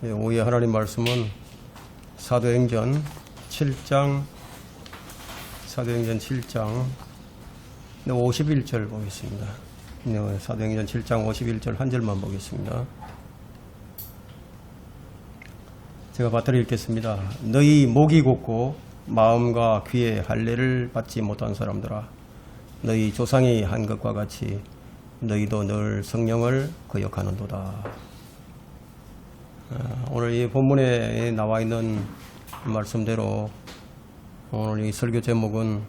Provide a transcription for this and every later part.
오후에 하나님 말씀은 사도행전 7장 51절 보겠습니다. 사도행전 7장 51절 한 절만 보겠습니다. 제가 받들어 읽겠습니다. 너희 목이 곧고 마음과 귀에 할례를 받지 못한 사람들아, 너희 조상이 한 것과 같이 너희도 늘 성령을 거역하는도다. 오늘 이 본문에 나와 있는 말씀대로 오늘 이 설교 제목은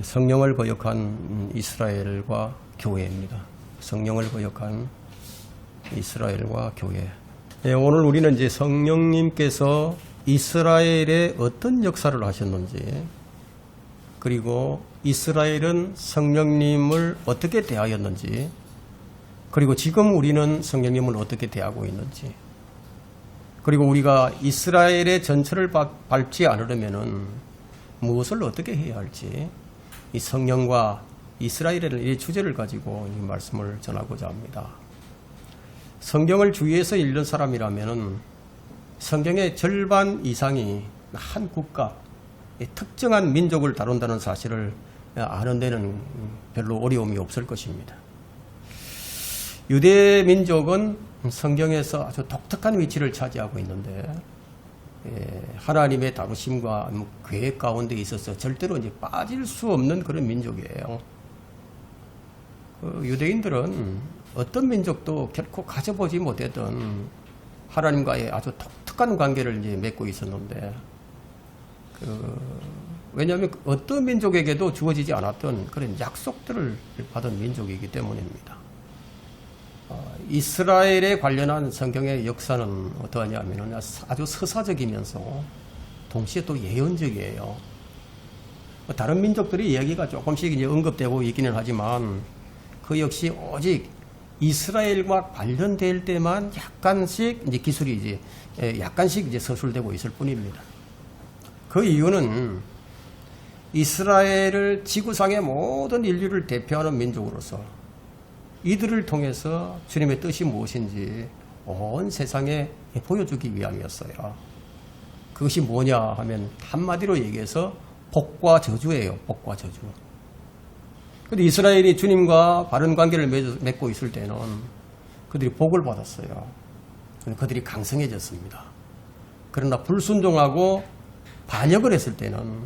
성령을 거역한 이스라엘과 교회입니다. 성령을 거역한 이스라엘과 교회. 오늘 우리는 이제 성령님께서 이스라엘에 어떤 역사를 하셨는지, 그리고 이스라엘은 성령님을 어떻게 대하였는지, 그리고 지금 우리는 성령님을 어떻게 대하고 있는지, 그리고 우리가 이스라엘의 전철을 밟지 않으려면 무엇을 어떻게 해야 할지, 이 성령과 이스라엘의 이 주제를 가지고 이 말씀을 전하고자 합니다. 성경을 주위에서 읽는 사람이라면 성경의 절반 이상이 한 국가, 특정한 민족을 다룬다는 사실을 아는 데는 별로 어려움이 없을 것입니다. 유대 민족은 성경에서 아주 독특한 위치를 차지하고 있는데, 하나님의 다루심과 계획 가운데 있어서 절대로 이제 빠질 수 없는 그런 민족이에요. 유대인들은 어떤 민족도 결코 가져보지 못했던 하나님과의 아주 독특한 관계를 이제 맺고 있었는데, 왜냐하면 어떤 민족에게도 주어지지 않았던 그런 약속들을 받은 민족이기 때문입니다. 이스라엘에 관련한 성경의 역사는 어떠하냐면 아주 서사적이면서 동시에 또 예언적이에요. 다른 민족들의 이야기가 조금씩 이제 언급되고 있기는 하지만 그 역시 오직 이스라엘과 관련될 때만 약간씩 이제 기술이 이제 약간씩 이제 서술되고 있을 뿐입니다. 그 이유는 이스라엘을 지구상의 모든 인류를 대표하는 민족으로서 이들을 통해서 주님의 뜻이 무엇인지 온 세상에 보여주기 위함이었어요. 그것이 뭐냐 하면 한마디로 얘기해서 복과 저주예요. 복과 저주. 그런데 이스라엘이 주님과 바른 관계를 맺고 있을 때는 그들이 복을 받았어요. 그들이 강성해졌습니다. 그러나 불순종하고 반역을 했을 때는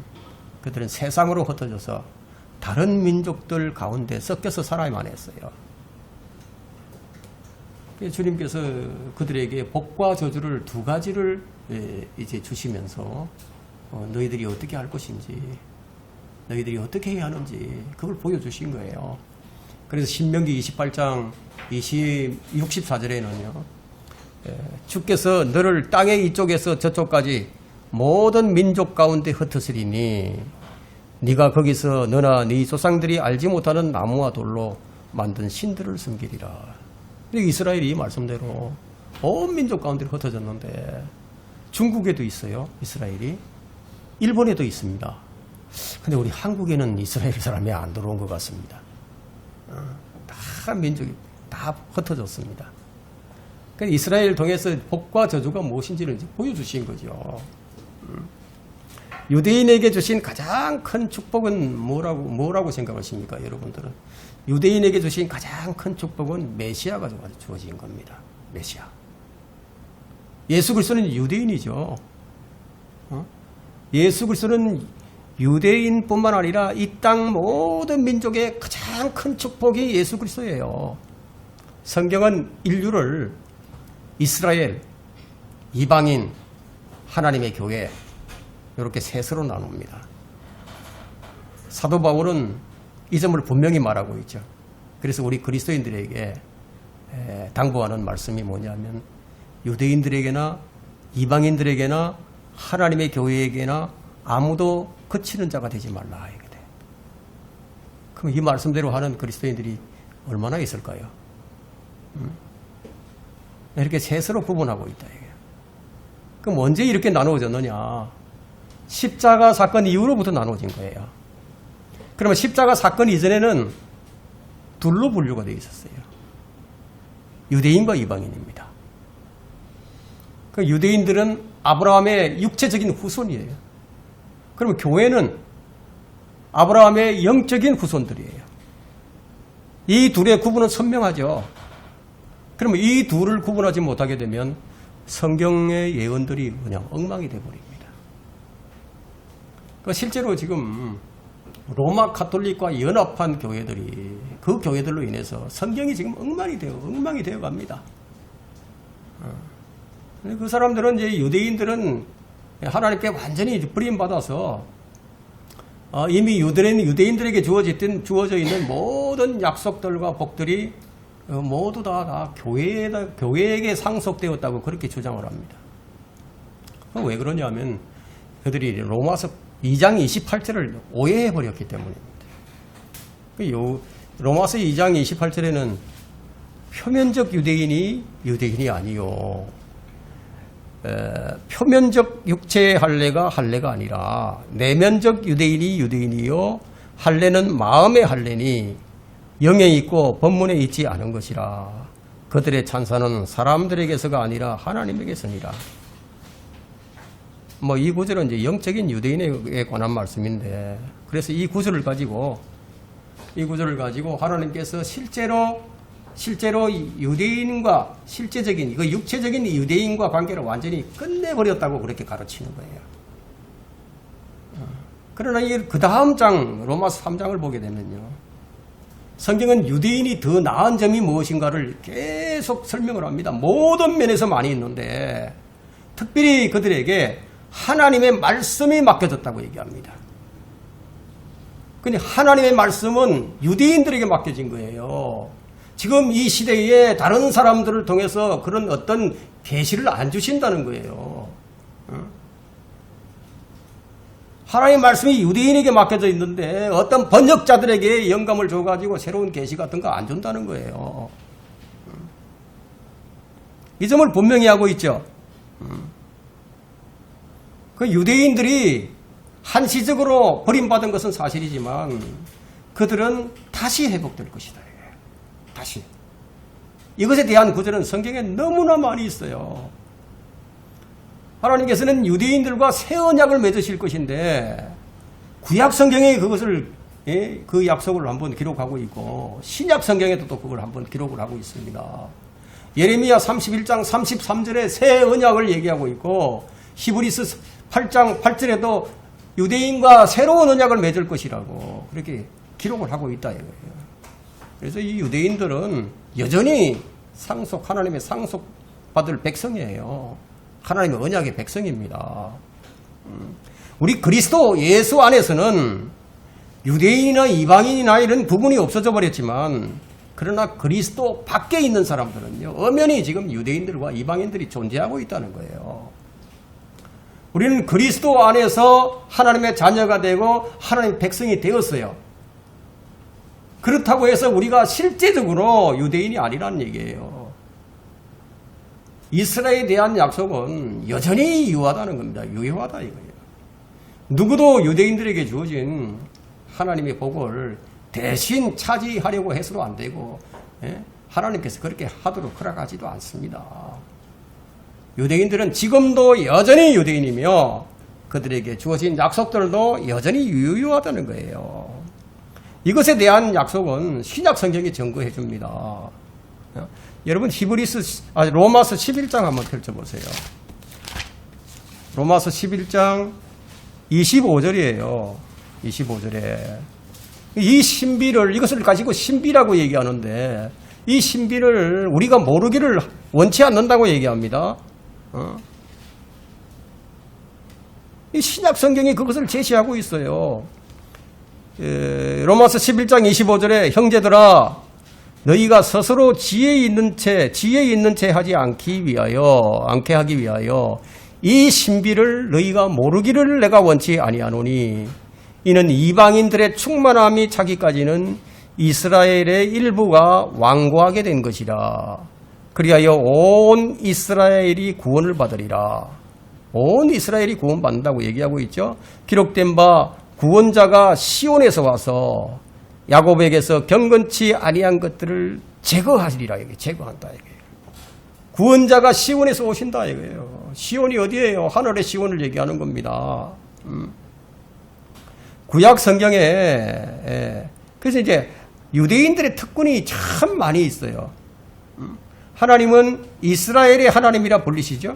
그들은 세상으로 흩어져서 다른 민족들 가운데 섞여서 살아야만 했어요. 주님께서 그들에게 복과 저주를 두 가지를 이제 주시면서 너희들이 어떻게 할 것인지, 너희들이 어떻게 해야 하는지 그걸 보여주신 거예요. 그래서 신명기 28장 64절에는요, 주께서 너를 땅의 이쪽에서 저쪽까지 모든 민족 가운데 흩으시리니 네가 거기서 너나 네 조상들이 알지 못하는 나무와 돌로 만든 신들을 섬기리라. 이스라엘이 이 말씀대로 온 민족 가운데 흩어졌는데, 중국에도 있어요, 이스라엘이. 일본에도 있습니다. 근데 우리 한국에는 이스라엘 사람이 안 들어온 것 같습니다. 다 민족이 다 흩어졌습니다. 그러니까 이스라엘을 통해서 복과 저주가 무엇인지를 이제 보여주신 거죠. 유대인에게 주신 가장 큰 축복은 뭐라고 생각하십니까, 여러분들은? 유대인에게 주신 가장 큰 축복은 메시아가 주어진 겁니다. 메시아. 예수 그리스도는 유대인이죠. 예수 그리스도는 유대인뿐만 아니라 이 땅 모든 민족의 가장 큰 축복이 예수 그리스도예요. 성경은 인류를 이스라엘, 이방인, 하나님의 교회, 이렇게 셋으로 나눕니다. 사도 바울은 이 점을 분명히 말하고 있죠. 그래서 우리 그리스도인들에게 당부하는 말씀이 뭐냐면, 유대인들에게나 이방인들에게나 하나님의 교회에게나 아무도 그치는 자가 되지 말라. 이게 돼. 그럼 이 말씀대로 하는 그리스도인들이 얼마나 있을까요? 이렇게 셋으로 구분하고 있다. 이게. 그럼 언제 이렇게 나누어졌느냐? 십자가 사건 이후로부터 나누어진 거예요. 그러면 십자가 사건 이전에는 둘로 분류가 되어 있었어요. 유대인과 이방인입니다. 그 유대인들은 아브라함의 육체적인 후손이에요. 그러면 교회는 아브라함의 영적인 후손들이에요. 이 둘의 구분은 선명하죠. 그러면 이 둘을 구분하지 못하게 되면 성경의 예언들이 그냥 엉망이 되어버립니다. 실제로 지금 로마 카톨릭과 연합한 교회들이 그 교회들로 인해서 성경이 지금 엉망이 되어 갑니다. 그 사람들은 이제 유대인들은 하나님께 완전히 버림받아서 이미 유대인들에게 주어져 있는 모든 약속들과 복들이 모두 다 교회에게 상속되었다고 그렇게 주장을 합니다. 왜 그러냐면 그들이 로마서 2장 28절을 오해해버렸기 때문입니다. 로마서 2장 28절에는 표면적 유대인이 아니요. 표면적 육체의 할례가 할례가 아니라 내면적 유대인이요. 할례는 마음의 할례니 영에 있고 법문에 있지 않은 것이라. 그들의 찬사는 사람들에게서가 아니라 하나님에게서니라. 이 구절은 이제 영적인 유대인에 관한 말씀인데, 그래서 이 구절을 가지고 하나님께서 실제로 유대인과 실제적인 육체적인 유대인과 관계를 완전히 끝내버렸다고 그렇게 가르치는 거예요. 그러나 그 다음 장 로마서 3장을 보게 되면요, 성경은 유대인이 더 나은 점이 무엇인가를 계속 설명을 합니다. 모든 면에서 많이 있는데 특별히 그들에게 하나님의 말씀이 맡겨졌다고 얘기합니다. 근데 하나님의 말씀은 유대인들에게 맡겨진 거예요. 지금 이 시대에 다른 사람들을 통해서 그런 어떤 계시를 안 주신다는 거예요. 하나님의 말씀이 유대인에게 맡겨져 있는데 어떤 번역자들에게 영감을 줘가지고 새로운 계시 같은 거 안 준다는 거예요. 이 점을 분명히 하고 있죠. 그 유대인들이 한시적으로 버림받은 것은 사실이지만 그들은 다시 회복될 것이다. 다시. 이것에 대한 구절은 성경에 너무나 많이 있어요. 하나님께서는 유대인들과 새 언약을 맺으실 것인데 구약 성경에 그것을 그 약속을 한번 기록하고 있고 신약 성경에도 또 그걸 한번 기록을 하고 있습니다. 예레미야 31장 33절에 새 언약을 얘기하고 있고 히브리서 8장 8절에도 유대인과 새로운 언약을 맺을 것이라고 그렇게 기록을 하고 있다 이거예요. 그래서 이 유대인들은 여전히 하나님의 상속받을 백성이에요. 하나님의 언약의 백성입니다. 우리 그리스도 예수 안에서는 유대인이나 이방인이나 이런 부분이 없어져 버렸지만 그러나 그리스도 밖에 있는 사람들은요, 엄연히 지금 유대인들과 이방인들이 존재하고 있다는 거예요. 우리는 그리스도 안에서 하나님의 자녀가 되고 하나님의 백성이 되었어요. 그렇다고 해서 우리가 실제적으로 유대인이 아니라는 얘기예요. 이스라엘에 대한 약속은 여전히 유효하다는 겁니다. 유효하다 이거예요. 누구도 유대인들에게 주어진 하나님의 복을 대신 차지하려고 해서도 안 되고 하나님께서 그렇게 하도록 허락하지도 않습니다. 유대인들은 지금도 여전히 유대인이며 그들에게 주어진 약속들도 여전히 유효하다는 거예요. 이것에 대한 약속은 신약 성경이 증거해 줍니다. 여러분 로마서 11장 한번 펼쳐보세요. 로마서 11장 25절이에요. 25절에 이 신비를 이것을 가지고 신비라고 얘기하는데 이 신비를 우리가 모르기를 원치 않는다고 얘기합니다. 이 신약 성경이 그것을 제시하고 있어요. 로마서 11장 25절에 형제들아 너희가 스스로 지혜 있는 채 하지 않게 하기 위하여 이 신비를 너희가 모르기를 내가 원치 아니하노니 이는 이방인들의 충만함이 차기까지는 이스라엘의 일부가 완고하게 된 것이라. 그리하여 온 이스라엘이 구원을 받으리라. 온 이스라엘이 구원받는다고 얘기하고 있죠. 기록된 바 구원자가 시온에서 와서 야곱에게서 경건치 아니한 것들을 제거하시리라. 제거한다. 구원자가 시온에서 오신다 이거예요. 시온이 어디예요? 하늘의 시온을 얘기하는 겁니다. 구약 성경에 그래서 이제 유대인들의 특권이 참 많이 있어요. 하나님은 이스라엘의 하나님이라 불리시죠.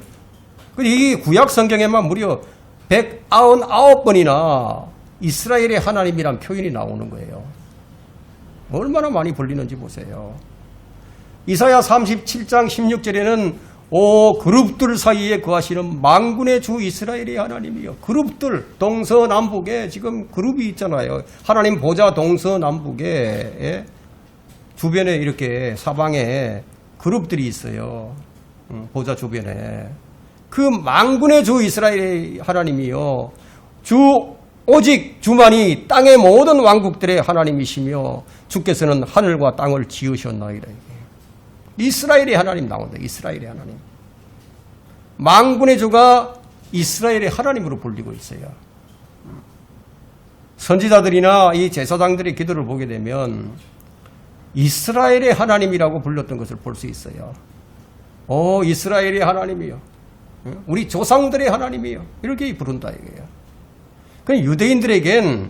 이 구약 성경에만 무려 199번이나 이스라엘의 하나님이란 표현이 나오는 거예요. 얼마나 많이 불리는지 보세요. 이사야 37장 16절에는 오 그룹들 사이에 거하시는 만군의 주 이스라엘의 하나님이요. 그룹들 동서남북에 지금 그룹이 있잖아요. 하나님 보좌 동서남북에 주변에 이렇게 사방에 그룹들이 있어요. 보좌 주변에. 그 만군의 주 이스라엘의 하나님이요. 오직 주만이 땅의 모든 왕국들의 하나님이시며 주께서는 하늘과 땅을 지으셨나이다. 이스라엘의 하나님 나온다. 이스라엘의 하나님. 만군의 주가 이스라엘의 하나님으로 불리고 있어요. 선지자들이나 이 제사장들의 기도를 보게 되면 이스라엘의 하나님이라고 불렀던 것을 볼 수 있어요. 오 이스라엘의 하나님이요. 우리 조상들의 하나님이요. 이렇게 부른다 이거예요. 그 유대인들에겐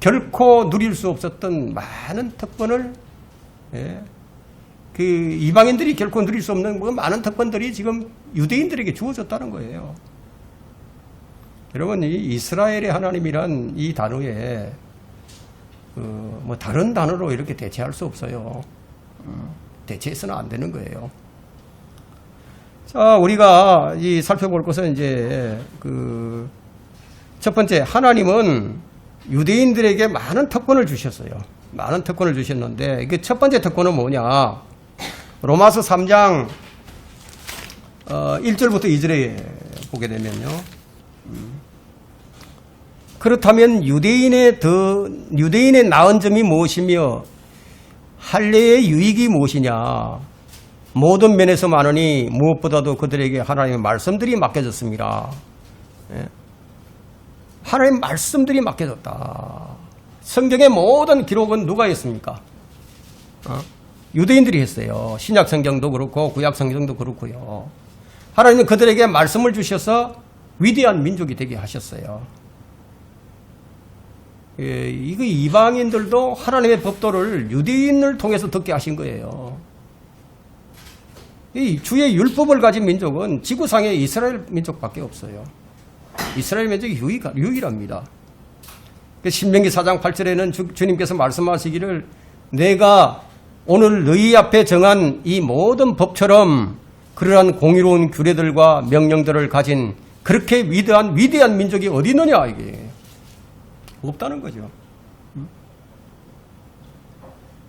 결코 누릴 수 없었던 많은 특권을 그 이방인들이 결코 누릴 수 없는 많은 특권들이 지금 유대인들에게 주어졌다는 거예요. 여러분 이 이스라엘의 하나님이란 이 단어에 뭐 다른 단어로 이렇게 대체할 수 없어요. 대체해서는 안 되는 거예요. 자 우리가 이 살펴볼 것은 이제 첫 번째 하나님은 유대인들에게 많은 특권을 주셨어요. 많은 특권을 주셨는데 이게 첫 번째 특권은 뭐냐? 로마서 3장 1절부터 2절에 보게 되면요. 그렇다면 유대인의 나은 점이 무엇이며 할례의 유익이 무엇이냐? 모든 면에서 많으니 무엇보다도 그들에게 하나님의 말씀들이 맡겨졌습니다. 하나님의 말씀들이 맡겨졌다. 성경의 모든 기록은 누가 했습니까? 유대인들이 했어요. 신약 성경도 그렇고 구약 성경도 그렇고요. 하나님은 그들에게 말씀을 주셔서 위대한 민족이 되게 하셨어요. 이거 이방인들도 하나님의 법도를 유대인을 통해서 듣게 하신 거예요. 이 주의 율법을 가진 민족은 지구상에 이스라엘 민족밖에 없어요. 이스라엘 민족이 유일합니다. 신명기 4장 8절에는 주님께서 말씀하시기를 내가 오늘 너희 앞에 정한 이 모든 법처럼 그러한 공의로운 규례들과 명령들을 가진 그렇게 위대한 민족이 어디 있느냐 이게 없다는 거죠.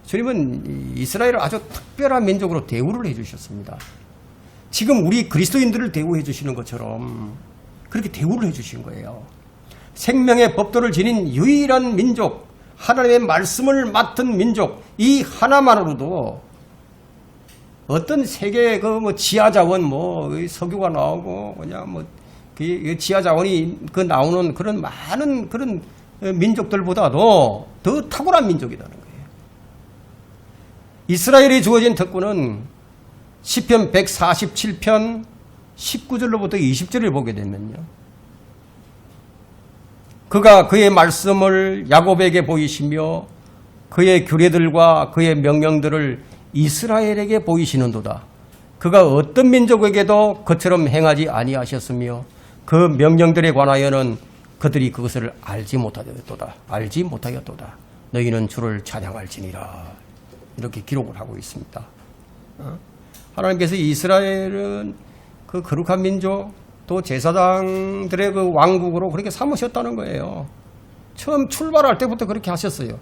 주님은 이스라엘을 아주 특별한 민족으로 대우를 해주셨습니다. 지금 우리 그리스도인들을 대우해 주시는 것처럼 그렇게 대우를 해주신 거예요. 생명의 법도를 지닌 유일한 민족, 하나님의 말씀을 맡은 민족, 이 하나만으로도 어떤 세계 지하자원 석유가 나오고 그냥 지하자원이 나오는 그런 많은 그런 민족들보다도 더 탁월한 민족이라는 거예요. 이스라엘에 주어진 특권은 시편 147편 19절로부터 20절을 보게 되면요. 그가 그의 말씀을 야곱에게 보이시며 그의 규례들과 그의 명령들을 이스라엘에게 보이시는도다. 그가 어떤 민족에게도 그처럼 행하지 아니하셨으며 그 명령들에 관하여는 그들이 그것을 알지 못하였도다. 너희는 주를 찬양할지니라. 이렇게 기록을 하고 있습니다. 하나님께서 이스라엘은 그 거룩한 민족 또 제사장들의 그 왕국으로 그렇게 삼으셨다는 거예요. 처음 출발할 때부터 그렇게 하셨어요.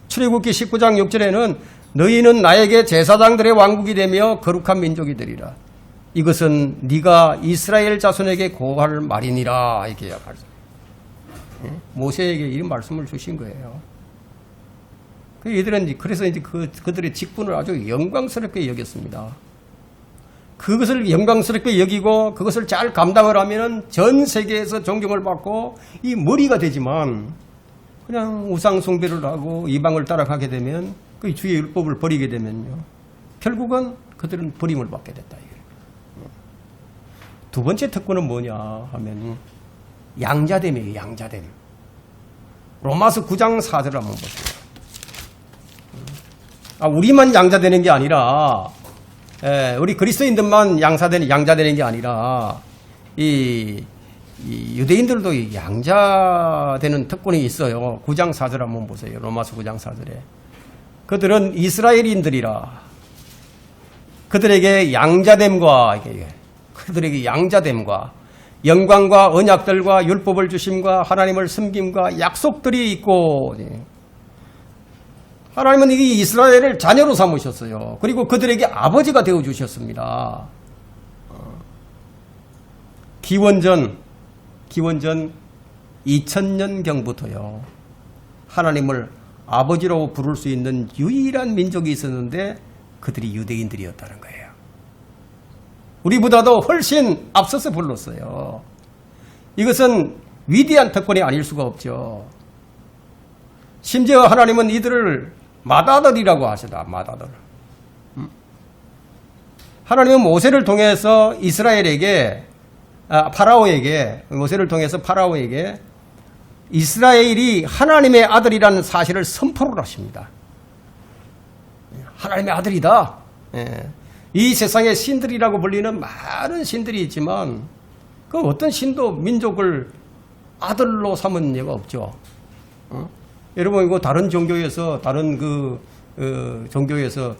출애굽기 19장 6절에는 너희는 나에게 제사장들의 왕국이 되며 거룩한 민족이 되리라. 이것은 네가 이스라엘 자손에게 고할 말이니라. 이렇게 모세에게 이런 말씀을 주신 거예요. 얘들은 그래서 이제 그들의 직분을 아주 영광스럽게 여겼습니다. 그것을 영광스럽게 여기고 그것을 잘 감당을 하면은 전 세계에서 존경을 받고 이 머리가 되지만 그냥 우상 숭배를 하고 이방을 따라가게 되면 그 주의 율법을 버리게 되면요. 결국은 그들은 버림을 받게 됐다. 두 번째 특권은 뭐냐 하면 양자됨이에요. 양자됨. 로마서 9장 4절을 한번 보세요. 우리만 양자되는 게 아니라 우리 그리스도인들만 양자되는 게 아니라 이 유대인들도 양자되는 특권이 있어요. 9장 4절 한번 보세요. 로마서 9장 4절에 그들은 이스라엘인들이라 그들에게 양자됨과 영광과 언약들과 율법을 주심과 하나님을 섬김과 약속들이 있고 하나님은 이 이스라엘을 자녀로 삼으셨어요. 그리고 그들에게 아버지가 되어주셨습니다. 기원전 2000년경부터요. 하나님을 아버지로 부를 수 있는 유일한 민족이 있었는데 그들이 유대인들이었다는 거예요. 우리보다도 훨씬 앞서서 불렀어요. 이것은 위대한 특권이 아닐 수가 없죠. 심지어 하나님은 이들을 맏아들이라고 하시다. 맏아들. 하나님은 모세를 통해서 모세를 통해서 파라오에게 이스라엘이 하나님의 아들이라는 사실을 선포를 하십니다. 하나님의 아들이다. 이 세상에 신들이라고 불리는 많은 신들이 있지만 그 어떤 신도 민족을 아들로 삼은 예가 없죠. 여러분 이거 다른 종교에서 종교에서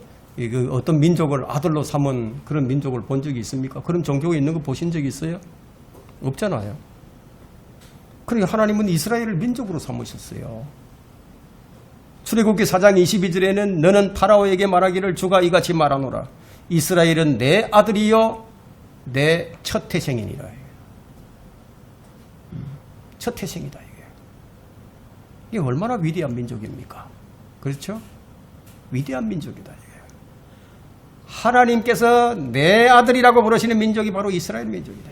어떤 민족을 아들로 삼은 그런 민족을 본 적이 있습니까? 그런 종교가 있는 거 보신 적이 있어요? 없잖아요. 그러니까 하나님은 이스라엘을 민족으로 삼으셨어요. 출애굽기 4장 22절에는 너는 파라오에게 말하기를 주가 이같이 말하노라. 이스라엘은 내 아들이요 내 첫 태생이니라. 첫 태생이다. 이게 얼마나 위대한 민족입니까? 그렇죠? 위대한 민족이다. 하나님께서 내 아들이라고 부르시는 민족이 바로 이스라엘 민족이다.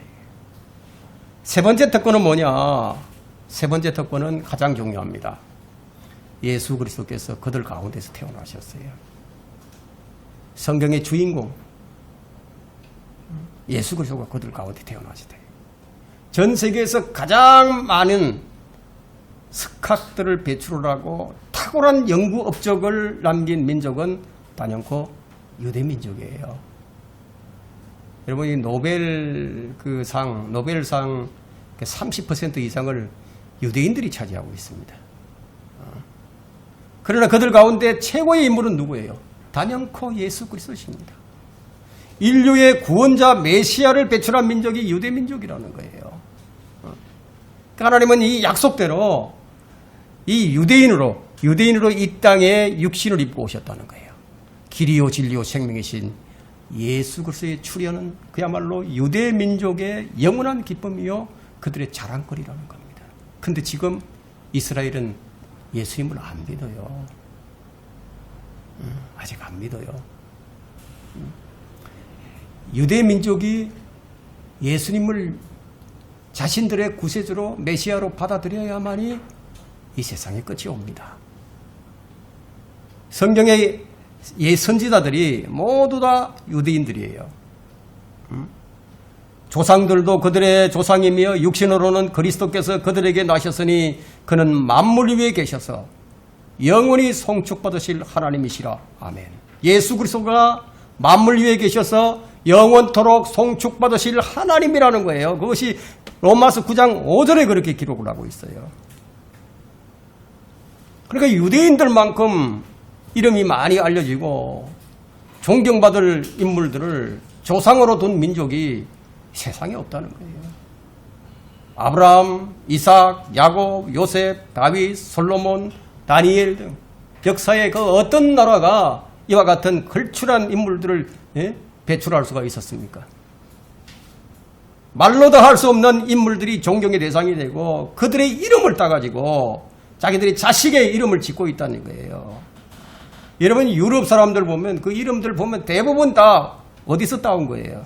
세 번째 특권은 뭐냐? 세 번째 특권은 가장 중요합니다. 예수 그리스도께서 그들 가운데서 태어나셨어요. 성경의 주인공 예수 그리스도가 그들 가운데 태어나시대. 전 세계에서 가장 많은 석학들을 배출하고 탁월한 연구 업적을 남긴 민족은 단연코 유대 민족이에요. 여러분이 노벨상 30% 이상을 유대인들이 차지하고 있습니다. 그러나 그들 가운데 최고의 인물은 누구예요? 단연코 예수 그리스도십니다. 인류의 구원자 메시아를 배출한 민족이 유대 민족이라는 거예요. 하나님은 이 약속대로 이 유대인으로 이 땅에 육신을 입고 오셨다는 거예요. 길이요 진리요 생명이신 예수 그리스도의 출현은 그야말로 유대 민족의 영원한 기쁨이요 그들의 자랑거리라는 겁니다. 그런데 지금 이스라엘은 예수님을 안 믿어요. 아직 안 믿어요. 유대 민족이 예수님을 자신들의 구세주로 메시아로 받아들여야만이 이 세상의 끝이 옵니다. 성경의 선지자들이 모두 다 유대인들이에요. 조상들도 그들의 조상이며 육신으로는 그리스도께서 그들에게 나셨으니 그는 만물 위에 계셔서 영원히 송축받으실 하나님이시라. 아멘. 예수 그리스도가 만물 위에 계셔서 영원토록 송축받으실 하나님이라는 거예요. 그것이 로마서 9장 5절에 그렇게 기록을 하고 있어요. 그러니까 유대인들만큼 이름이 많이 알려지고 존경받을 인물들을 조상으로 둔 민족이 세상에 없다는 거예요. 아브라함, 이삭, 야곱, 요셉, 다윗, 솔로몬, 다니엘 등 역사의 그 어떤 나라가 이와 같은 걸출한 인물들을 배출할 수가 있었습니까? 말로도 할 수 없는 인물들이 존경의 대상이 되고 그들의 이름을 따가지고 자기들이 자식의 이름을 짓고 있다는 거예요. 여러분 유럽 사람들 보면 그 이름들 보면 대부분 다 어디서 따온 거예요?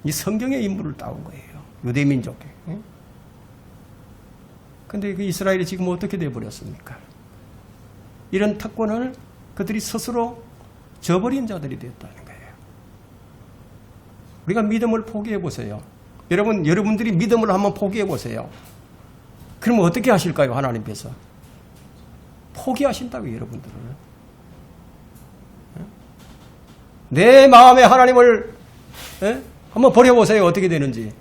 이 성경의 인물을 따온 거예요. 유대민족에. 근데 그 이스라엘이 지금 어떻게 되어버렸습니까? 이런 특권을 그들이 스스로 저버린 자들이 됐다는 거예요. 우리가 믿음을 포기해 보세요. 여러분들이 믿음을 한번 포기해 보세요. 그러면 어떻게 하실까요? 하나님께서 포기하신다고요, 여러분들을. 내 마음에 하나님을 한번 버려보세요. 어떻게 되는지.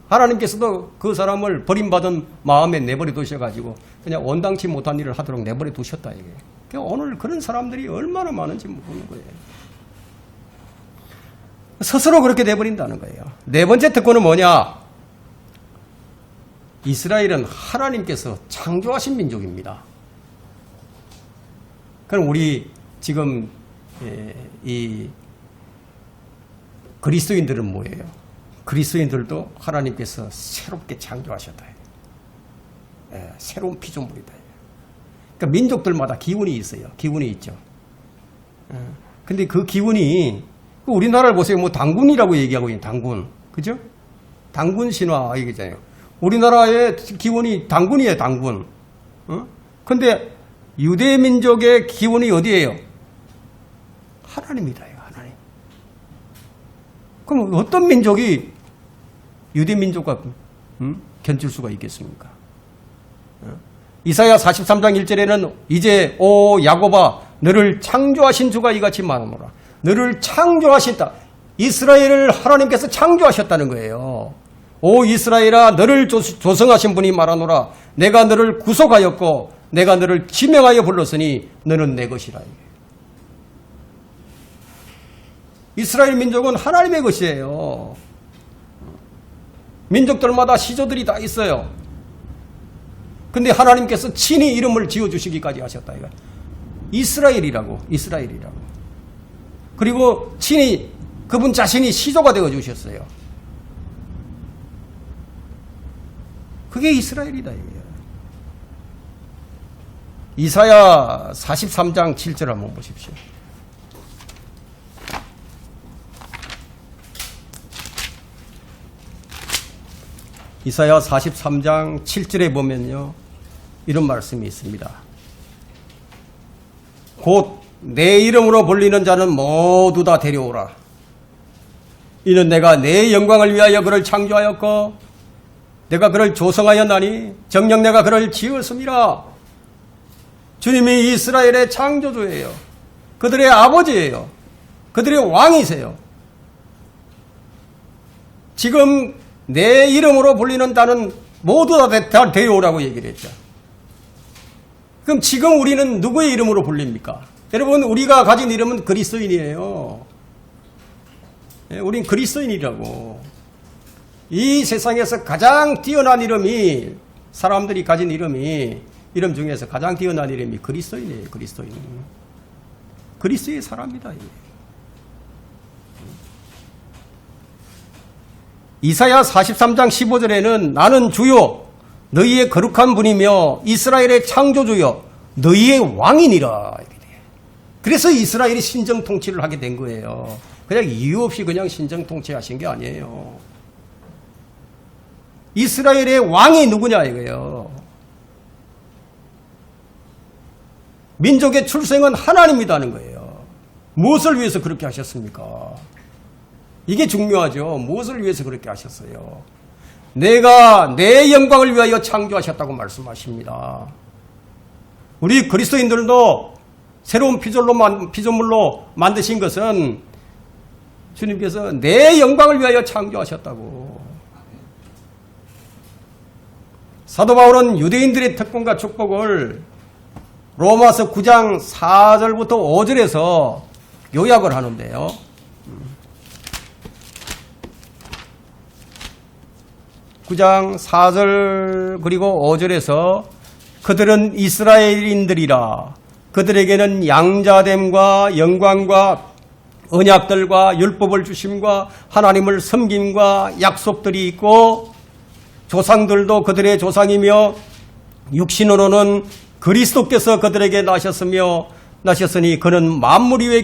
하나님께서도 그 사람을 버림받은 마음에 내버려 두셔가지고 그냥 원당치 못한 일을 하도록 내버려 두셨다 이게. 그러니까 오늘 그런 사람들이 얼마나 많은지 모르는 거예요. 스스로 그렇게 돼버린다는 거예요. 네 번째 특권은 뭐냐? 이스라엘은 하나님께서 창조하신 민족입니다. 그럼 우리 지금 이 그리스도인들은 뭐예요? 그리스도인들도 하나님께서 새롭게 창조하셨다. 새로운 피조물이다. 그러니까 민족들마다 기운이 있어요. 기운이 있죠. 근데 그 기운이 우리나라를 보세요. 뭐 당군이라고 얘기하고 있는 당군. 그죠? 당군 신화 얘기잖아요. 우리나라의 기운이 당군이에요. 당군. 근데 유대 민족의 기운이 어디예요? 하나님이다. 하나님. 그럼 어떤 민족이 유대 민족과 견줄 수가 있겠습니까? 이사야 43장 1절에는 이제 오 야곱아 너를 창조하신 주가 이같이 말하노라. 너를 창조하셨다. 이스라엘을 하나님께서 창조하셨다는 거예요. 오 이스라엘아 너를 조성하신 분이 말하노라. 내가 너를 구속하였고 내가 너를 지명하여 불렀으니 너는 내 것이라. 이스라엘 민족은 하나님의 것이에요. 민족들마다 시조들이 다 있어요. 근데 하나님께서 친히 이름을 지어주시기까지 하셨다. 이거. 이스라엘이라고. 그리고 친히 그분 자신이 시조가 되어주셨어요. 그게 이스라엘이다. 이거예요. 이사야 43장 7절 한번 보십시오. 이사야 43장 7절에 보면요. 이런 말씀이 있습니다. 곧 내 이름으로 불리는 자는 모두 다 데려오라. 이는 내가 내 영광을 위하여 그를 창조하였고 내가 그를 조성하였나니 정녕 내가 그를 지었습니다. 주님이 이스라엘의 창조주예요. 그들의 아버지예요. 그들의 왕이세요. 지금 내 이름으로 불리는 자는 모두 다 데려오라고 얘기를 했죠. 그럼 지금 우리는 누구의 이름으로 불립니까? 여러분 우리가 가진 이름은 그리스도인이에요. 우린 그리스도인이라고. 이 세상에서 가장 뛰어난 이름이 사람들이 가진 이름 중에서 가장 뛰어난 이름이 그리스도인이에요. 그리스도인. 그리스도의 사람이다. 이사야 43장 15절에는 나는 주요 너희의 거룩한 분이며 이스라엘의 창조주여 너희의 왕이니라. 그래서 이스라엘이 신정 통치를 하게 된 거예요. 그냥 이유 없이 그냥 신정 통치하신 게 아니에요. 이스라엘의 왕이 누구냐 이거예요. 민족의 출생은 하나님이라는 거예요. 무엇을 위해서 그렇게 하셨습니까? 이게 중요하죠. 무엇을 위해서 그렇게 하셨어요? 내가 내 영광을 위하여 창조하셨다고 말씀하십니다. 우리 그리스도인들도 새로운 피조물로 만드신 것은 주님께서 내 영광을 위하여 창조하셨다고. 사도 바울은 유대인들의 특권과 축복을 로마서 9장 4절부터 5절에서 요약을 하는데요. 9장 4절 그리고 5절에서 그들은 이스라엘인들이라 그들에게는 양자됨과 영광과 언약들과 율법을 주심과 하나님을 섬김과 약속들이 있고 조상들도 그들의 조상이며 육신으로는 그리스도께서 그들에게 나셨으니 그는 만물 위에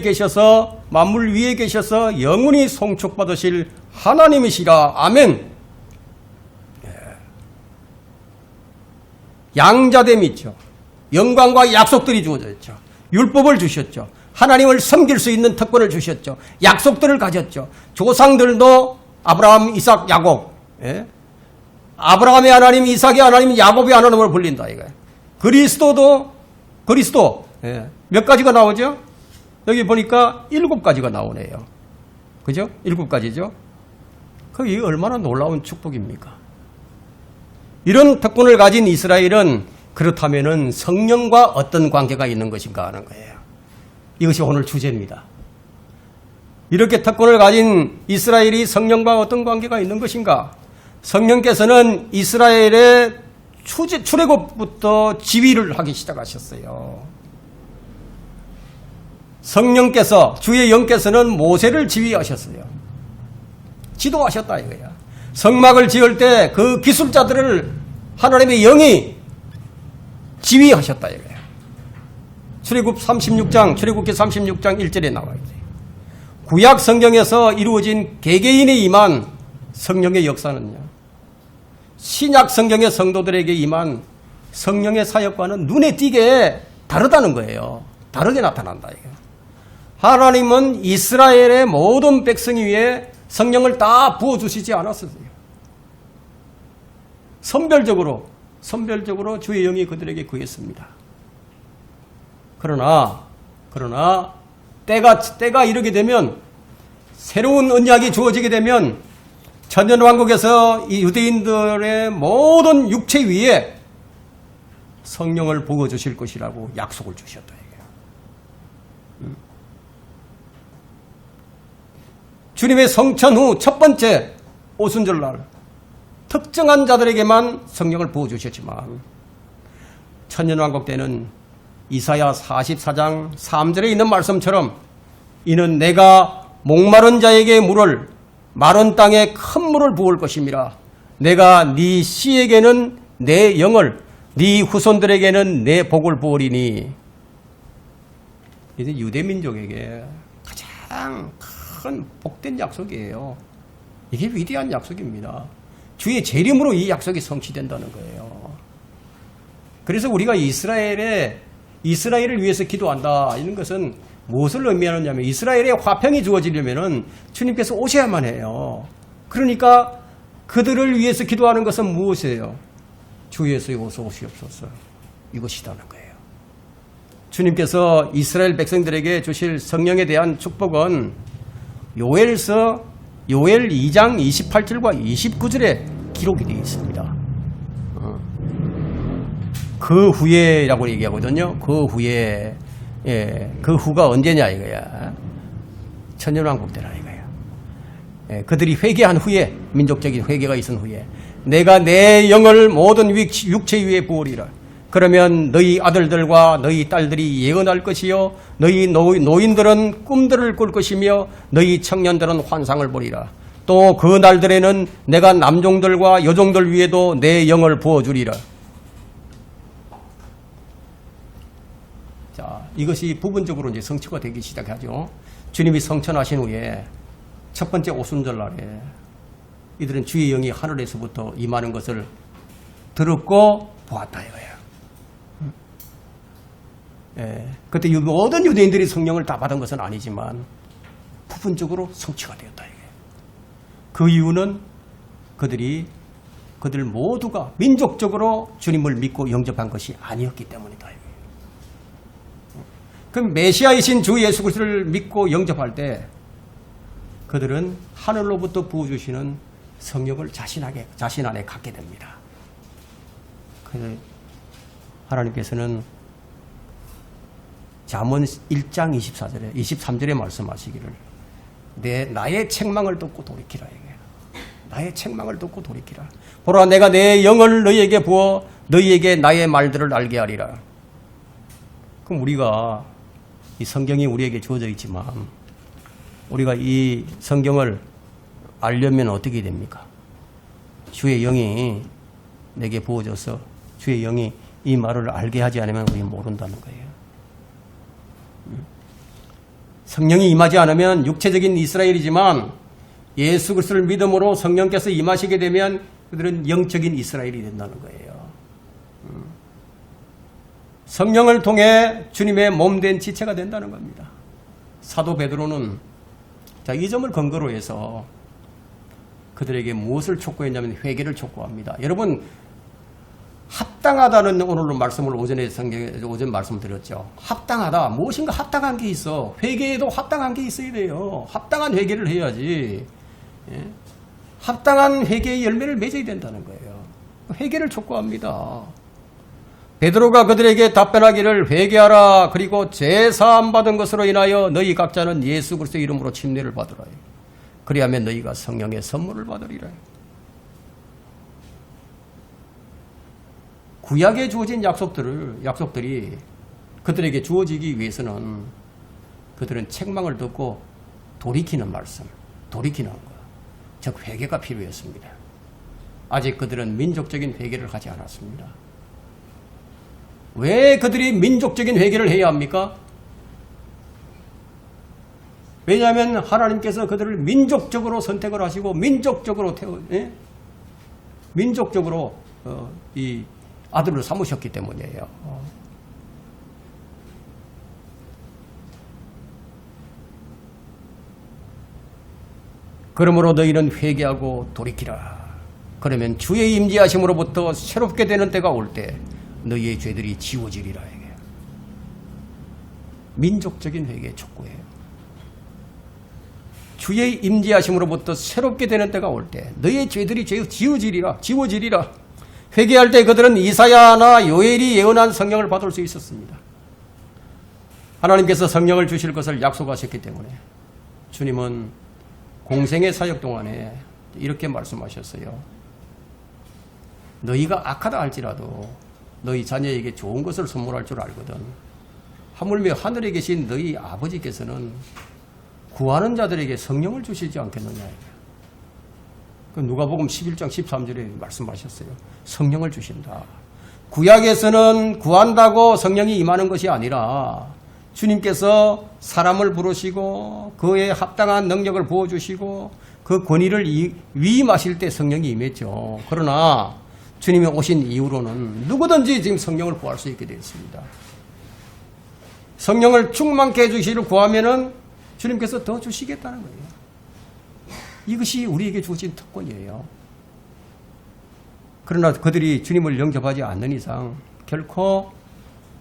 계셔서 영원히 송축받으실 하나님이시라. 아멘. 양자됨이 있죠. 영광과 약속들이 주어져 있죠. 율법을 주셨죠. 하나님을 섬길 수 있는 특권을 주셨죠. 약속들을 가졌죠. 조상들도 아브라함, 이삭, 야곱. 예? 아브라함의 하나님, 이삭의 하나님, 야곱의 하나님을 불린다 이거예요. 그리스도 예. 몇 가지가 나오죠? 여기 보니까 7가지가 나오네요. 그죠? 7가지죠? 그게 얼마나 놀라운 축복입니까? 이런 특권을 가진 이스라엘은 그렇다면은 성령과 어떤 관계가 있는 것인가 하는 거예요. 이것이 오늘 주제입니다. 이렇게 특권을 가진 이스라엘이 성령과 어떤 관계가 있는 것인가? 성령께서는 이스라엘의 출애굽부터 지휘를 하기 시작하셨어요. 성령께서, 주의 영께서는 모세를 지휘하셨어요. 지도하셨다 이거야. 성막을 지을 때 그 기술자들을 하나님의 영이 지휘하셨다 이거야. 출애굽기 36장 1절에 나와 있어요. 구약 성경에서 이루어진 개개인에 임한 성령의 역사는요, 신약 성경의 성도들에게 임한 성령의 사역과는 눈에 띄게 다르다는 거예요. 다르게 나타난다 이거. 하나님은 이스라엘의 모든 백성 위에 성령을 다 부어주시지 않았어요. 선별적으로 주의 영이 그들에게 거했습니다. 그러나 때가 이르게 되면, 새로운 언약이 주어지게 되면 천년왕국에서 이 유대인들의 모든 육체 위에 성령을 부어주실 것이라고 약속을 주셨다. 주님의 성천 후 첫 번째 오순절날 특정한 자들에게만 성령을 부어주셨지만, 천년왕국 때는 이사야 44장 3절에 있는 말씀처럼 이는 내가 목마른 자에게 물을, 마른 땅에 큰 물을 부을 것임이라. 내가 네 씨에게는 내 영을, 네 후손들에게는 내 복을 부으리니. 이제 유대민족에게 가장 큰 복된 약속이에요. 이게 위대한 약속입니다. 주의 재림으로 이 약속이 성취된다는 거예요. 그래서 우리가 이스라엘을 위해서 기도한다. 이런 것은 무엇을 의미하느냐면, 이스라엘의 화평이 주어지려면 주님께서 오셔야만 해요. 그러니까 그들을 위해서 기도하는 것은 무엇이에요? 주 예수의 오시옵소서, 이것이라는 거예요. 주님께서 이스라엘 백성들에게 주실 성령에 대한 축복은 요엘 2장 28절과 29절에 기록이 되어 있습니다. 그 후에라고 얘기하거든요. 그 후에, 그 후가 언제냐 이거야. 천년왕국 때라 이거야. 그들이 회개한 후에, 민족적인 회개가 있은 후에 내가 내 영을 모든 육체 위에 부으리라. 그러면 너희 아들들과 너희 딸들이 예언할 것이요, 너희 노인들은 꿈들을 꿀 것이며 너희 청년들은 환상을 보리라. 또 그 날들에는 내가 남종들과 여종들 위에도 내 영을 부어주리라. 자, 이것이 부분적으로 이제 성취가 되기 시작하죠. 주님이 성천하신 후에 첫 번째 오순절 날에 이들은 주의 영이 하늘에서부터 임하는 것을 들었고 보았다 이거야. 그때 모든 유대인들이 성령을 다 받은 것은 아니지만 부분적으로 성취가 되었다 이거야. 그 이유는 그들 모두가 민족적으로 주님을 믿고 영접한 것이 아니었기 때문이다. 그럼 메시아이신 주 예수 그리스도를 믿고 영접할 때 그들은 하늘로부터 부어주시는 성령을 자신 안에 갖게 됩니다. 그래서 하나님께서는 잠언 1장 23절에 말씀하시기를 나의 책망을 듣고 돌이키라. 나의 책망을 듣고 돌이키라. 보라, 내가 내 영을 너희에게 부어 너희에게 나의 말들을 알게 하리라. 그럼 우리가 이 성경이 우리에게 주어져 있지만 우리가 이 성경을 알려면 어떻게 됩니까? 주의 영이 내게 부어져서 주의 영이 이 말을 알게 하지 않으면 우리는 모른다는 거예요. 성령이 임하지 않으면 육체적인 이스라엘이지만 예수 그리스도를 믿음으로 성령께서 임하시게 되면 그들은 영적인 이스라엘이 된다는 거예요. 성령을 통해 주님의 몸된 지체가 된다는 겁니다. 사도 베드로는 자, 이 점을 근거로 해서 그들에게 무엇을 촉구했냐면 회개를 촉구합니다. 여러분, 합당하다는 오늘 말씀을 오전 말씀을 드렸죠. 합당하다. 무엇인가 합당한 게 있어. 회개에도 합당한 게 있어야 돼요. 합당한 회개를 해야지. 예? 합당한 회개의 열매를 맺어야 된다는 거예요. 회개를 촉구합니다. 베드로가 그들에게 답변하기를 회개하라. 그리고 죄사함 받은 것으로 인하여 너희 각자는 예수 그리스도의 이름으로 침례를 받으라. 그리하면 너희가 성령의 선물을 받으리라. 구약에 주어진 약속들이 그들에게 주어지기 위해서는 그들은 책망을 듣고 돌이키는 말씀, 돌이키는 것, 즉 회개가 필요했습니다. 아직 그들은 민족적인 회개를 하지 않았습니다. 왜 그들이 민족적인 회개를 해야 합니까? 왜냐하면 하나님께서 그들을 민족적으로 선택을 하시고 민족적으로 이 아들을 삼으셨기 때문이에요. 그러므로 너희는 회개하고 돌이키라. 그러면 주의 임재하심으로부터 새롭게 되는 때가 올 때 너희의 죄들이 지워지리라. 민족적인 회개의 촉구예요. 주의 임재하심으로부터 새롭게 되는 때가 올 때 너희의 죄들이 지워지리라. 회개할 때 그들은 이사야나 요엘이 예언한 성령을 받을 수 있었습니다. 하나님께서 성령을 주실 것을 약속하셨기 때문에 주님은 공생의 사역 동안에 이렇게 말씀하셨어요. 너희가 악하다 할지라도 너희 자녀에게 좋은 것을 선물할 줄 알거든. 하물며 하늘에 계신 너희 아버지께서는 구하는 자들에게 성령을 주시지 않겠느냐. 누가복음 11장 13절에 말씀하셨어요. 성령을 주신다. 구약에서는 구한다고 성령이 임하는 것이 아니라 주님께서 사람을 부르시고 그에 합당한 능력을 부어주시고 그 권위를 위임하실 때 성령이 임했죠. 그러나 주님이 오신 이후로는 누구든지 지금 성령을 구할 수 있게 되어 있습니다. 성령을 충만케 해주시기를 구하면은 주님께서 더 주시겠다는 거예요. 이것이 우리에게 주어진 특권이에요. 그러나 그들이 주님을 영접하지 않는 이상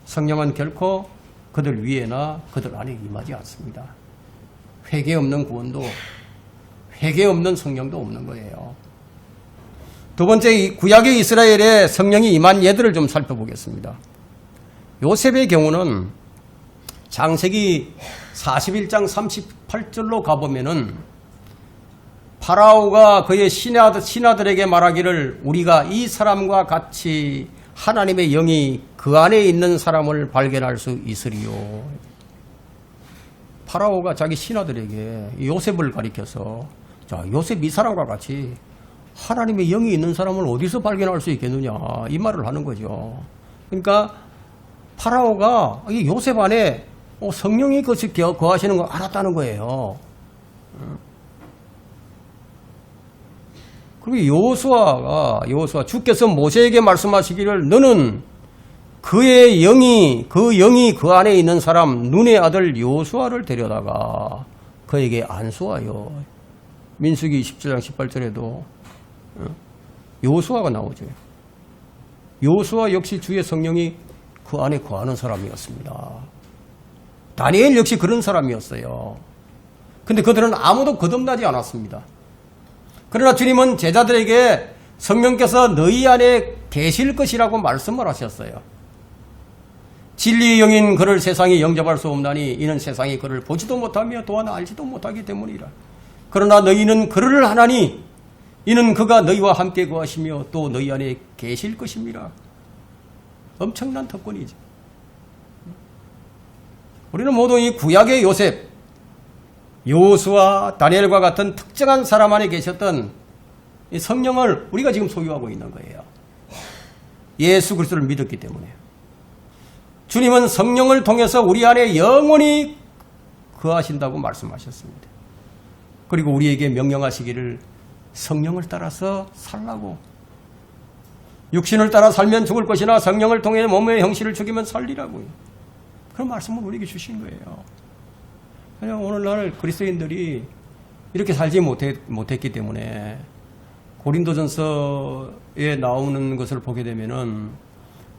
성령은 결코 그들 위에나 그들 안에 임하지 않습니다. 회개 없는 구원도 회개 없는 성령도 없는 거예요. 두 번째, 구약의 이스라엘에 성령이 임한 예들을 좀 살펴보겠습니다. 요셉의 경우는 창세기 41장 38절로 가보면은 파라오가 그의 신하들에게 말하기를 우리가 이 사람과 같이 하나님의 영이 그 안에 있는 사람을 발견할 수 있으리요. 파라오가 자기 신하들에게 요셉을 가리켜서 자, 요셉 이 사람과 같이 하나님의 영이 있는 사람을 어디서 발견할 수 있겠느냐 이 말을 하는 거죠. 그러니까 파라오가 이 요셉 안에 성령이 거하시는 걸 알았다는 거예요. 그리고 여호수아 주께서 모세에게 말씀하시기를 너는 그의 영이 그 안에 있는 사람 눈의 아들 여호수아를 데려다가 그에게 안수하여. 민수기 17장 18절에도 여호수아가 나오죠. 여호수아 역시 주의 성령이 그 안에 거하는 사람이었습니다. 다니엘 역시 그런 사람이었어요. 근데 그들은 아무도 거듭나지 않았습니다. 그러나 주님은 제자들에게 성령께서 너희 안에 계실 것이라고 말씀을 하셨어요. 진리의 영인 그를 세상이 영접할 수 없나니 이는 세상이 그를 보지도 못하며 또한 알지도 못하기 때문이라. 그러나 너희는 그를 하나니 이는 그가 너희와 함께 거하시며 또 너희 안에 계실 것입니다. 엄청난 특권이죠. 우리는 모두 이 구약의 요셉, 여호수아, 다니엘과 같은 특정한 사람 안에 계셨던 이 성령을 우리가 지금 소유하고 있는 거예요. 예수 그리스도를 믿었기 때문에. 주님은 성령을 통해서 우리 안에 영원히 거하신다고 말씀하셨습니다. 그리고 우리에게 명령하시기를 성령을 따라서 살라고. 육신을 따라 살면 죽을 것이나 성령을 통해 몸의 형실을 죽이면 살리라고요. 그런 말씀을 우리에게 주신 거예요. 그냥 오늘날 그리스도인들이 이렇게 살지 못했기 때문에 고린도전서에 나오는 것을 보게 되면은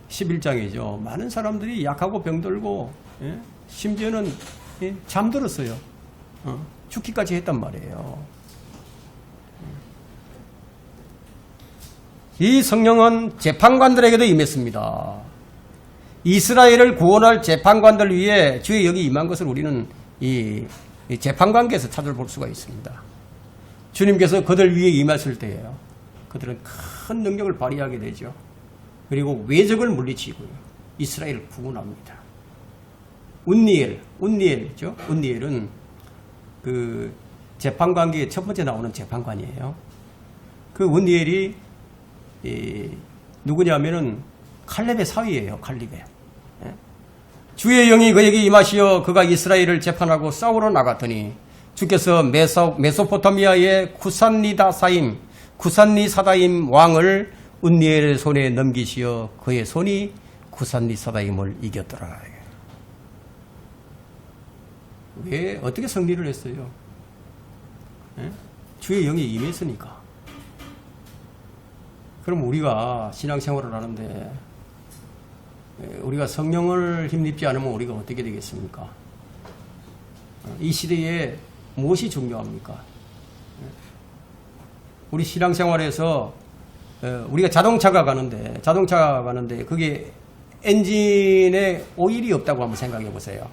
11장이죠. 많은 사람들이 약하고 병들고, 예? 심지어는 예? 잠들었어요. 죽기까지 했단 말이에요. 이 성령은 재판관들에게도 임했습니다. 이스라엘을 구원할 재판관들 위해 주의 영이 임한 것을 우리는 이 재판관계에서 찾아볼 수가 있습니다. 주님께서 그들 위에 임했을 때에요. 그들은 큰 능력을 발휘하게 되죠. 그리고 외적을 물리치고요. 이스라엘을 구원합니다. 운니엘이죠. 운니엘은 그 재판관계에 첫 번째 나오는 재판관이에요. 그 운니엘이 누구냐면은 칼렙의 사위예요. 칼렙의. 주의 영이 그에게 임하시어 그가 이스라엘을 재판하고 싸우러 나갔더니 주께서 메소포타미아의 구산리사다임 왕을 운니엘의 손에 넘기시어 그의 손이 구산리사다임을 이겼더라. 왜 어떻게 승리를 했어요? 주의 영이 임했으니까. 그럼 우리가 신앙생활을 하는데 우리가 성령을 힘입지 않으면 우리가 어떻게 되겠습니까? 이 시대에 무엇이 중요합니까? 우리 신앙생활에서 우리가 자동차가 가는데 그게 엔진에 오일이 없다고 한번 생각해 보세요.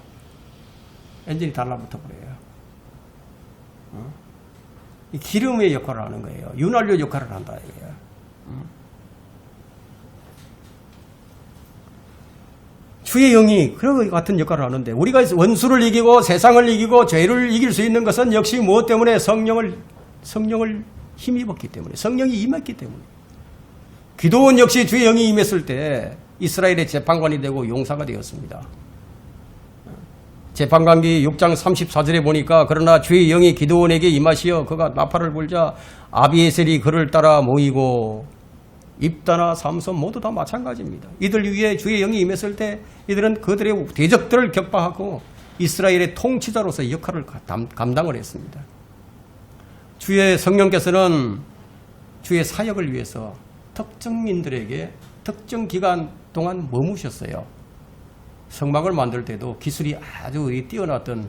엔진이 달라붙어 버려요. 이 기름의 역할을 하는 거예요. 윤활유 역할을 한다 이거예요. 주의 영이 그런 같은 역할을 하는데 우리가 원수를 이기고 세상을 이기고 죄를 이길 수 있는 것은 역시 무엇 때문에 성령을 힘입었기 때문에 성령이 임했기 때문에. 기도원 역시 주의 영이 임했을 때 이스라엘의 재판관이 되고 용사가 되었습니다. 재판관기 6장 34절에 보니까 그러나 주의 영이 기도원에게 임하시어 그가 나팔을 불자 아비에셀이 그를 따라 모이고 입다나 삼손 모두 다 마찬가지입니다. 이들 위에 주의 영이 임했을 때 이들은 그들의 대적들을 격파하고 이스라엘의 통치자로서 역할을 감당을 했습니다. 주의 성령께서는 주의 사역을 위해서 특정민들에게 특정 기간 동안 머무셨어요. 성막을 만들 때도 기술이 아주 뛰어났던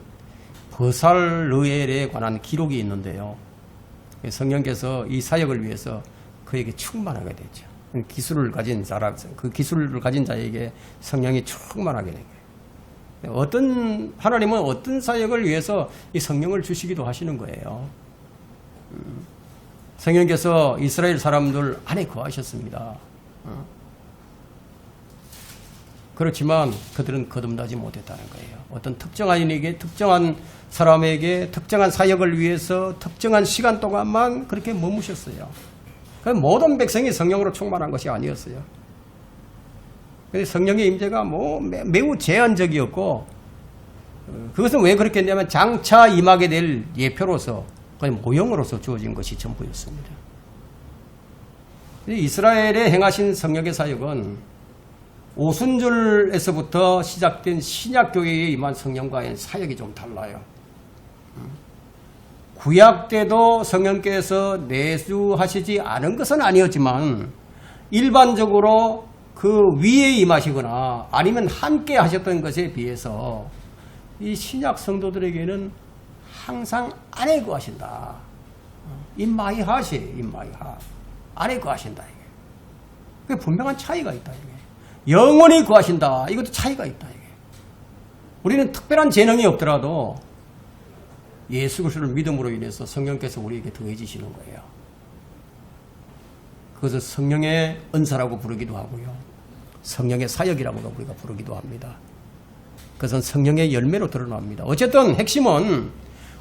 버살르엘에 관한 기록이 있는데요. 성령께서 이 사역을 위해서 그에게 충만하게 되죠. 기술을 가진 자라, 그 기술을 가진 자에게 성령이 충만하게 되는 거예요. 하나님은 어떤 사역을 위해서 이 성령을 주시기도 하시는 거예요. 성령께서 이스라엘 사람들 안에 거하셨습니다. 그렇지만 그들은 거듭나지 못했다는 거예요. 어떤 특정한 사람에게 특정한 사역을 위해서 특정한 시간 동안만 그렇게 머무셨어요. 모든 백성이 성령으로 충만한 것이 아니었어요. 성령의 임재가 매우 제한적이었고 그것은 왜 그렇게 했냐면 장차 임하게 될 예표로서 거의 모형으로서 주어진 것이 전부였습니다. 이스라엘에 행하신 성령의 사역은 오순절에서부터 시작된 신약교회에 임한 성령과의 사역이 좀 달라요. 구약 때도 성령께서 내주하시지 않은 것은 아니었지만 일반적으로 그 위에 임하시거나 아니면 함께 하셨던 것에 비해서 이 신약 성도들에게는 항상 안에 거하신다. 임마이하시, 안에 거하신다. 그게 분명한 차이가 있다. 이게. 영원히 거하신다. 이것도 차이가 있다. 이게. 우리는 특별한 재능이 없더라도 예수 그리스도를 믿음으로 인해서 성령께서 우리에게 더해지시는 거예요. 그것을 성령의 은사라고 부르기도 하고요. 성령의 사역이라고도 우리가 부르기도 합니다. 그것은 성령의 열매로 드러납니다. 어쨌든 핵심은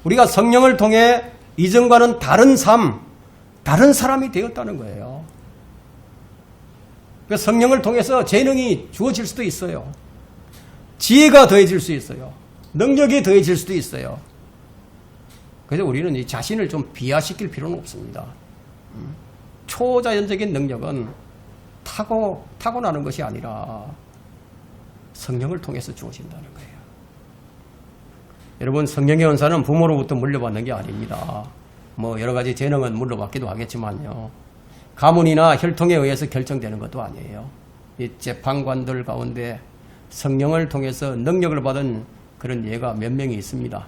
우리가 성령을 통해 이전과는 다른 다른 사람이 되었다는 거예요. 그래서 성령을 통해서 재능이 주어질 수도 있어요. 지혜가 더해질 수 있어요. 능력이 더해질 수도 있어요. 그래서 우리는 이 자신을 좀 비하시킬 필요는 없습니다. 초자연적인 능력은 타고나는 것이 아니라 성령을 통해서 주어진다는 거예요. 여러분, 성령의 은사는 부모로부터 물려받는 게 아닙니다. 뭐 여러 가지 재능은 물려받기도 하겠지만요. 가문이나 혈통에 의해서 결정되는 것도 아니에요. 이 재판관들 가운데 성령을 통해서 능력을 받은 그런 예가 몇 명이 있습니다.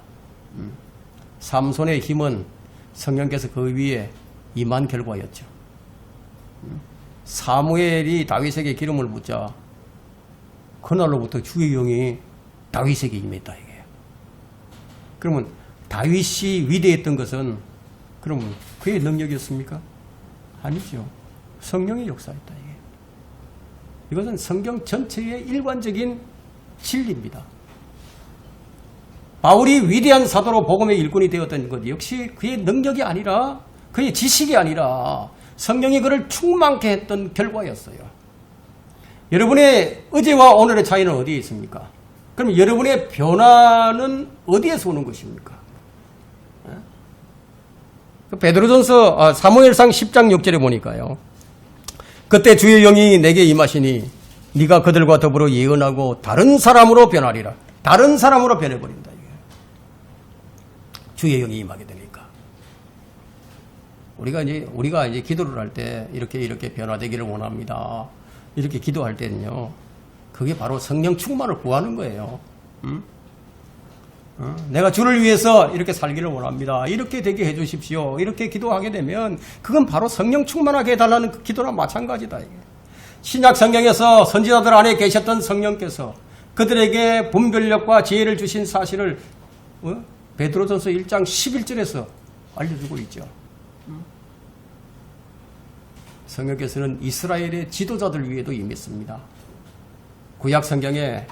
삼손의 힘은 성령께서 그 위에 임한 결과였죠. 사무엘이 다윗에게 기름을 붓자 그날로부터 주의 영이 다윗에게 임했다 이게. 그러면 다윗이 위대했던 것은 그러면 그의 능력이었습니까? 아니죠. 성령의 역사였다 이게. 이것은 성경 전체의 일관적인 진리입니다. 바울이 위대한 사도로 복음의 일꾼이 되었던 것 역시 그의 능력이 아니라 그의 지식이 아니라 성령이 그를 충만케 했던 결과였어요. 여러분의 어제와 오늘의 차이는 어디에 있습니까? 그럼 여러분의 변화는 어디에서 오는 것입니까? 베드로전서 사무엘상 10장 6절에 보니까요. 그때 주의 영이 내게 임하시니 네가 그들과 더불어 예언하고 다른 사람으로 변하리라. 다른 사람으로 변해버린다. 이게. 주의 영이 임하게 되니까. 우리가 이제 기도를 할 때 이렇게 변화되기를 원합니다. 이렇게 기도할 때는요. 그게 바로 성령 충만을 구하는 거예요. 내가 주를 위해서 이렇게 살기를 원합니다. 이렇게 되게 해주십시오. 이렇게 기도하게 되면 그건 바로 성령 충만하게 해달라는 그 기도랑 마찬가지다. 이게. 신약 성경에서 선지자들 안에 계셨던 성령께서 그들에게 분별력과 지혜를 주신 사실을 베드로전서 1장 11절에서 알려주고 있죠. 성령께서는 이스라엘의 지도자들 위에도 임했습니다. 구약 성경에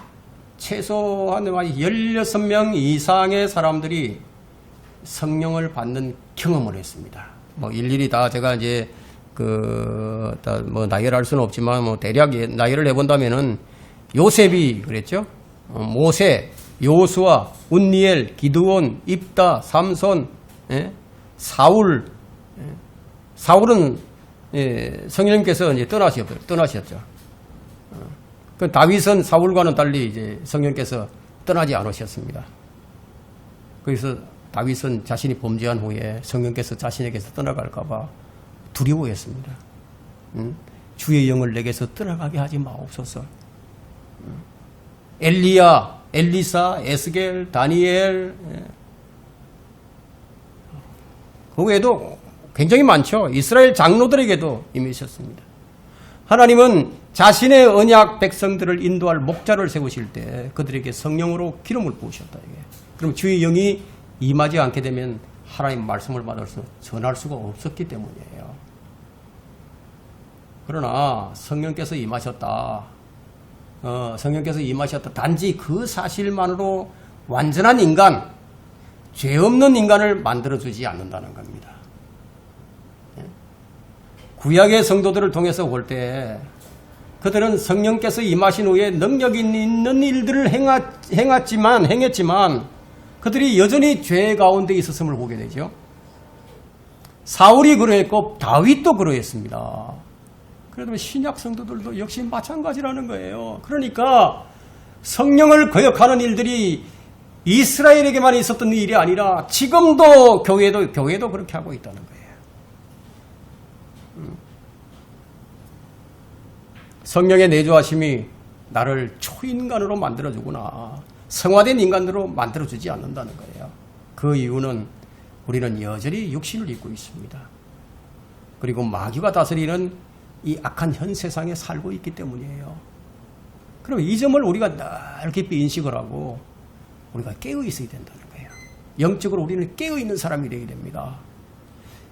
최소한 16명 이상의 사람들이 성령을 받는 경험을 했습니다. 뭐 일일이 다 제가 이제 뭐 나열을 할 수는 없지만 뭐 대략 나열을 해본다면은 요셉이 그랬죠. 모세, 요수아, 운니엘, 기드온, 입다, 삼손, 사울은 성령님께서 이제 떠나셨죠. 그 다윗은 사울과는 달리 이제 성령께서 떠나지 않으셨습니다. 그래서 다윗은 자신이 범죄한 후에 성령께서 자신에게서 떠나갈까봐 두려워했습니다. 주의 영을 내게서 떠나가게 하지 마옵소서. 엘리야, 엘리사, 에스겔, 다니엘, 그 외에도 굉장히 많죠. 이스라엘 장로들에게도 임하셨습니다. 하나님은 자신의 언약 백성들을 인도할 목자를 세우실 때 그들에게 성령으로 기름을 부으셨다. 이게. 그럼 주의 영이 임하지 않게 되면 하나님 말씀을 받아서 전할 수가 없었기 때문이에요. 그러나 성령께서 임하셨다. 성령께서 임하셨다. 단지 그 사실만으로 완전한 인간, 죄 없는 인간을 만들어주지 않는다는 겁니다. 구약의 성도들을 통해서 볼 때 그들은 성령께서 임하신 후에 능력 있는 일들을 행했지만 그들이 여전히 죄 가운데 있었음을 보게 되죠. 사울이 그러했고 다윗도 그러했습니다. 그래도 신약 성도들도 역시 마찬가지라는 거예요. 그러니까 성령을 거역하는 일들이 이스라엘에게만 있었던 일이 아니라 지금도 교회도 그렇게 하고 있다는 거예요. 성령의 내주하심이 나를 초인간으로 만들어주구나. 성화된 인간으로 만들어주지 않는다는 거예요. 그 이유는 우리는 여전히 육신을 입고 있습니다. 그리고 마귀가 다스리는 이 악한 현 세상에 살고 있기 때문이에요. 그럼 이 점을 우리가 늘 깊이 인식을 하고 우리가 깨어 있어야 된다는 거예요. 영적으로 우리는 깨어 있는 사람이 되게 됩니다.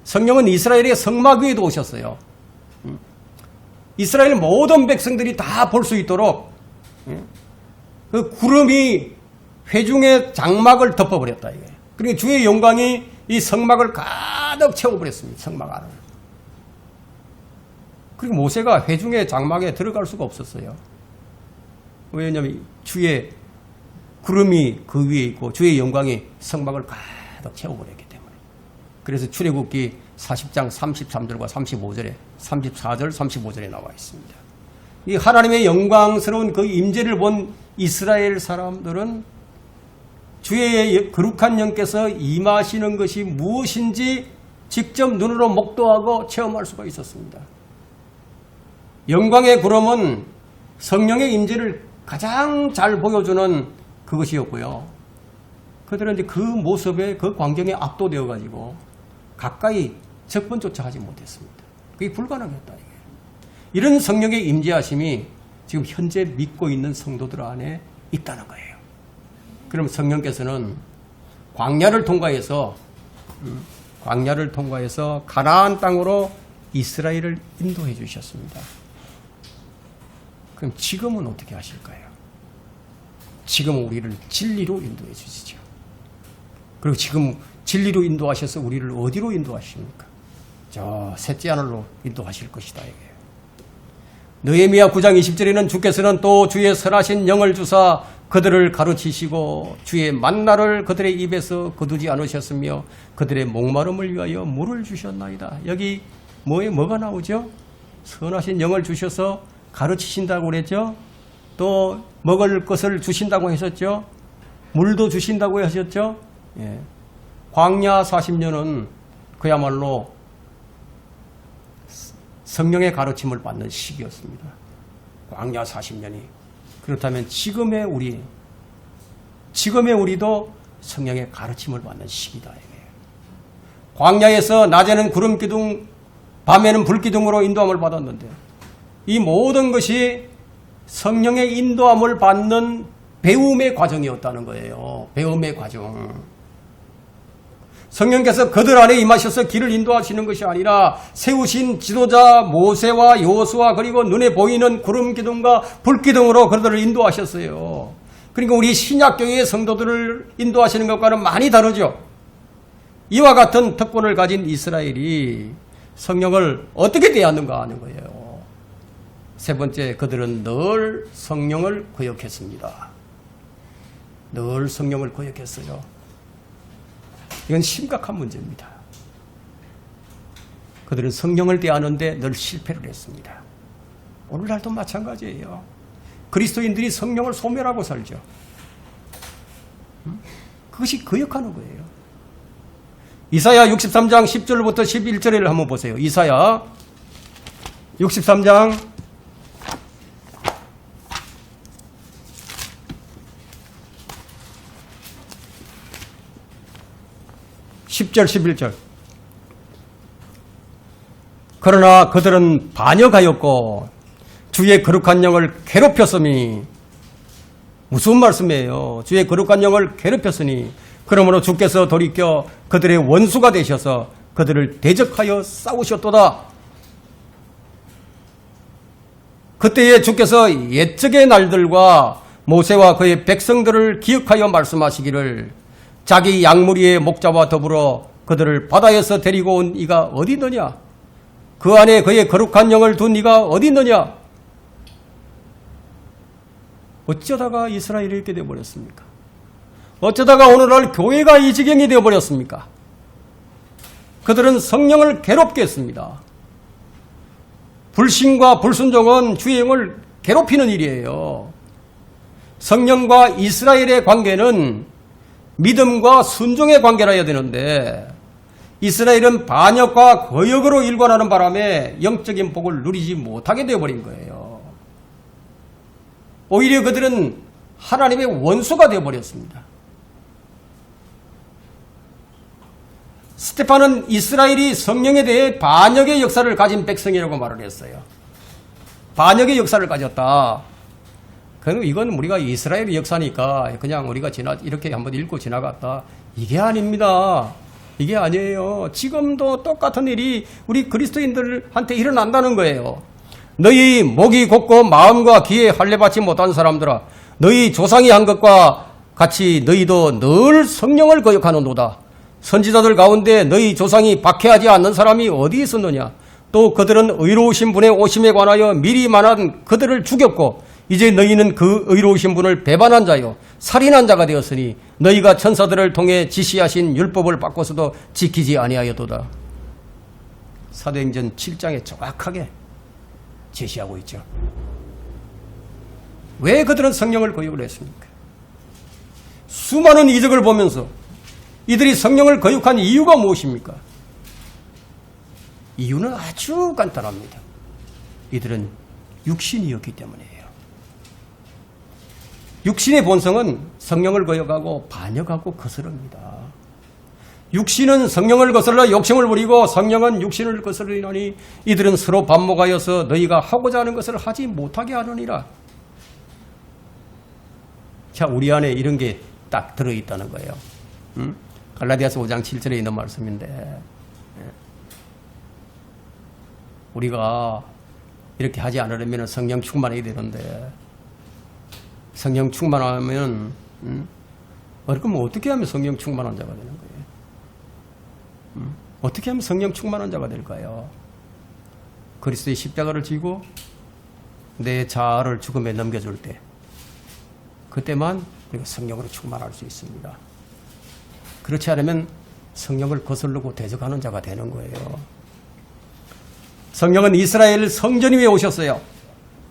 성령은 이스라엘의 성막 위에도 오셨어요. 이스라엘 모든 백성들이 다 볼 수 있도록 그 구름이 회중의 장막을 덮어버렸다. 이게. 그리고 주의 영광이 이 성막을 가득 채워버렸습니다. 성막 안을. 그리고 모세가 회중의 장막에 들어갈 수가 없었어요. 왜냐하면 주의 구름이 그 위에 있고 주의 영광이 성막을 가득 채워버렸기 때문에. 그래서 출애굽기 40장 33절과 35절에 34절 35절에 나와 있습니다. 이 하나님의 영광스러운 그 임재를 본 이스라엘 사람들은 주의 거룩한 영께서 임하시는 것이 무엇인지 직접 눈으로 목도하고 체험할 수가 있었습니다. 영광의 구름은 성령의 임재를 가장 잘 보여주는 그것이었고요. 그들은 이제 그 모습에 그 광경에 압도되어 가지고 가까이 접근조차 하지 못했습니다. 그게 불가능했다. 이게. 이런 성령의 임재하심이 지금 현재 믿고 있는 성도들 안에 있다는 거예요. 그럼 성령께서는 광야를 통과해서 가나안 땅으로 이스라엘을 인도해 주셨습니다. 그럼 지금은 어떻게 하실까요? 지금은 우리를 진리로 인도해 주시죠. 그리고 지금 진리로 인도하셔서 우리를 어디로 인도하십니까? 저 셋째 하늘로 인도하실 것이다. 이게. 느헤미야 9장 20절에는 주께서는 또 주의 선하신 영을 주사 그들을 가르치시고 주의 만나를 그들의 입에서 거두지 않으셨으며 그들의 목마름을 위하여 물을 주셨나이다. 여기 뭐가 나오죠? 선하신 영을 주셔서 가르치신다고 그랬죠? 또 먹을 것을 주신다고 하셨죠? 물도 주신다고 하셨죠? 예. 광야 40년은 그야말로 성령의 가르침을 받는 시기였습니다. 광야 40년이. 그렇다면 지금의 우리도 성령의 가르침을 받는 시기다. 광야에서 낮에는 구름 기둥, 밤에는 불 기둥으로 인도함을 받았는데 이 모든 것이 성령의 인도함을 받는 배움의 과정이었다는 거예요. 배움의 과정. 성령께서 그들 안에 임하셔서 길을 인도하시는 것이 아니라 세우신 지도자 모세와 여호수아 그리고 눈에 보이는 구름 기둥과 불 기둥으로 그들을 인도하셨어요. 그러니까 우리 신약교회의 성도들을 인도하시는 것과는 많이 다르죠. 이와 같은 특권을 가진 이스라엘이 성령을 어떻게 대하는가 하는 거예요. 세 번째, 그들은 늘 성령을 거역했습니다. 늘 성령을 거역했어요. 이건 심각한 문제입니다. 그들은 성령을 대하는데 늘 실패를 했습니다. 오늘날도 마찬가지예요. 그리스도인들이 성령을 소멸하고 살죠. 그것이 거역하는 거예요. 이사야 63장 10절부터 11절을 한번 보세요. 이사야 63장 10절 11절. 그러나 그들은 반역하였고 주의 거룩한 영을 괴롭혔으니, 무슨 말씀이에요? 주의 거룩한 영을 괴롭혔으니 그러므로 주께서 돌이켜 그들의 원수가 되셔서 그들을 대적하여 싸우셨도다. 그때에 주께서 옛적의 날들과 모세와 그의 백성들을 기억하여 말씀하시기를 자기 양무리의 목자와 더불어 그들을 바다에서 데리고 온 이가 어디 있느냐? 그 안에 그의 거룩한 영을 둔 이가 어디 있느냐? 어쩌다가 이스라엘이 이렇게 되어버렸습니까? 어쩌다가 오늘날 교회가 이 지경이 되어버렸습니까? 그들은 성령을 괴롭게 했습니다. 불신과 불순종은 주의 영을 괴롭히는 일이에요. 성령과 이스라엘의 관계는 믿음과 순종의 관계라야 되는데 이스라엘은 반역과 거역으로 일관하는 바람에 영적인 복을 누리지 못하게 되어버린 거예요. 오히려 그들은 하나님의 원수가 되어버렸습니다. 스테판은 이스라엘이 성령에 대해 반역의 역사를 가진 백성이라고 말을 했어요. 반역의 역사를 가졌다. 그럼 이건 우리가 이스라엘의 역사니까 그냥 우리가 이렇게 한번 읽고 지나갔다. 이게 아닙니다. 이게 아니에요. 지금도 똑같은 일이 우리 그리스도인들한테 일어난다는 거예요. 너희 목이 곧고 마음과 귀에 할례받지 못한 사람들아, 너희 조상이 한 것과 같이 너희도 늘 성령을 거역하는도다. 선지자들 가운데 너희 조상이 박해하지 않는 사람이 어디 있었느냐? 또 그들은 의로우신 분의 오심에 관하여 미리 말한 그들을 죽였고 이제 너희는 그 의로우신 분을 배반한 자요 살인한 자가 되었으니 너희가 천사들을 통해 지시하신 율법을 바꿔서도 지키지 아니하였도다. 사도행전 7장에 정확하게 제시하고 있죠. 왜 그들은 성령을 거역을 했습니까? 수많은 이적을 보면서 이들이 성령을 거역한 이유가 무엇입니까? 이유는 아주 간단합니다. 이들은 육신이었기 때문이에요. 육신의 본성은 성령을 거역하고 반역하고 거스릅니다. 육신은 성령을 거슬러 욕심을 부리고 성령은 육신을 거스르리니 이들은 서로 반목하여서 너희가 하고자 하는 것을 하지 못하게 하느니라. 자, 우리 안에 이런 게 딱 들어있다는 거예요. 갈라디아서 5장 7절에 있는 말씀인데, 우리가 이렇게 하지 않으려면 성령 충만해야 되는데, 성령 충만하면 그러면 어떻게 하면 성령 충만한 자가 되는 거예요? 어떻게 하면 성령 충만한 자가 될까요? 그리스도의 십자가를 지고 내 자아를 죽음에 넘겨줄 때, 그때만 우리가 성령으로 충만할 수 있습니다. 그렇지 않으면 성령을 거스르고 대적하는 자가 되는 거예요. 성령은 이스라엘 성전 위에 오셨어요.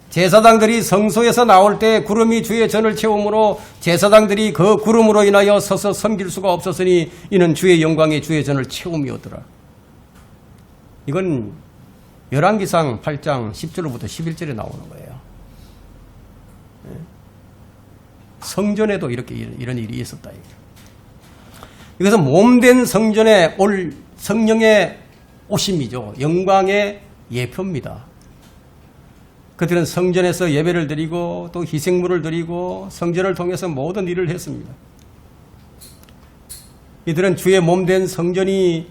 제사장들이 성소에서 나올 때 구름이 주의 전을 채우므로 제사장들이 그 구름으로 인하여 서서 섬길 수가 없었으니 이는 주의 영광이 주의 전을 채움이었더라. 이건 열왕기상 8장 10절로부터 11절에 나오는 거예요. 성전에도 이렇게 이런 일이 있었다. 이것은 몸된 성전에 올 성령의 오심이죠. 영광의 예표입니다. 그들은 성전에서 예배를 드리고 또 희생물을 드리고 성전을 통해서 모든 일을 했습니다. 이들은 주의 몸된 성전인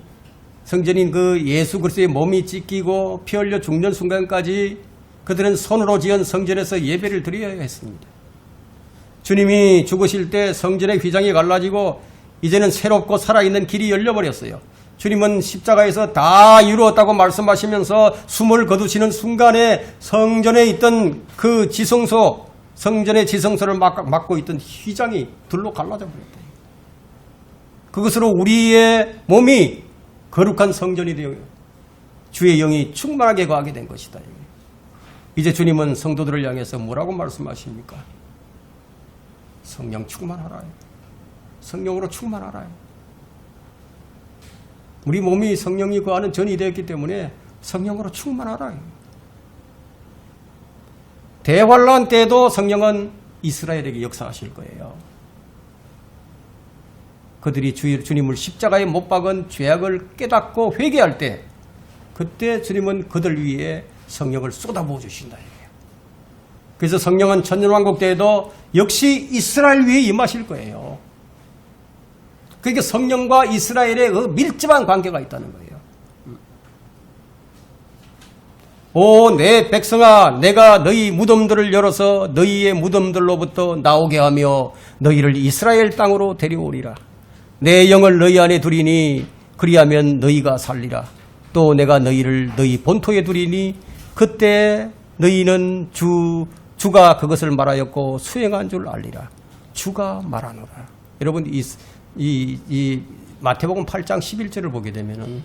그 예수 그리스도의 몸이 찢기고 피 흘려 죽는 순간까지 그들은 손으로 지은 성전에서 예배를 드려야 했습니다. 주님이 죽으실 때 성전의 휘장이 갈라지고 이제는 새롭고 살아있는 길이 열려버렸어요. 주님은 십자가에서 다 이루었다고 말씀하시면서 숨을 거두시는 순간에 성전에 있던 그 지성소, 성전의 지성소를 막고 있던 휘장이 둘로 갈라져 버렸다. 그것으로 우리의 몸이 거룩한 성전이 되어 주의 영이 충만하게 거하게 된 것이다. 이제 주님은 성도들을 향해서 뭐라고 말씀하십니까? 성령 충만하라. 성령으로 충만하라. 우리 몸이 성령이 거하는 전이 되었기 때문에 성령으로 충만하라. 대환란 때도 성령은 이스라엘에게 역사하실 거예요. 그들이 주님을 십자가에 못 박은 죄악을 깨닫고 회개할 때, 그때 주님은 그들 위에 성령을 쏟아부어 주신다. 그래서 성령은 천년왕국 때에도 역시 이스라엘 위에 임하실 거예요. 그러니까 성령과 이스라엘의 그 밀접한 관계가 있다는 거예요. 오, 내 백성아, 내가 너희 무덤들을 열어서 너희의 무덤들로부터 나오게 하며 너희를 이스라엘 땅으로 데려오리라. 내 영을 너희 안에 두리니 그리하면 너희가 살리라. 또 내가 너희를 너희 본토에 두리니 그때 너희는 주가 그것을 말하였고 수행한 줄 알리라. 주가 말하노라. 여러분 이 마태복음 8장 11절을 보게 되면은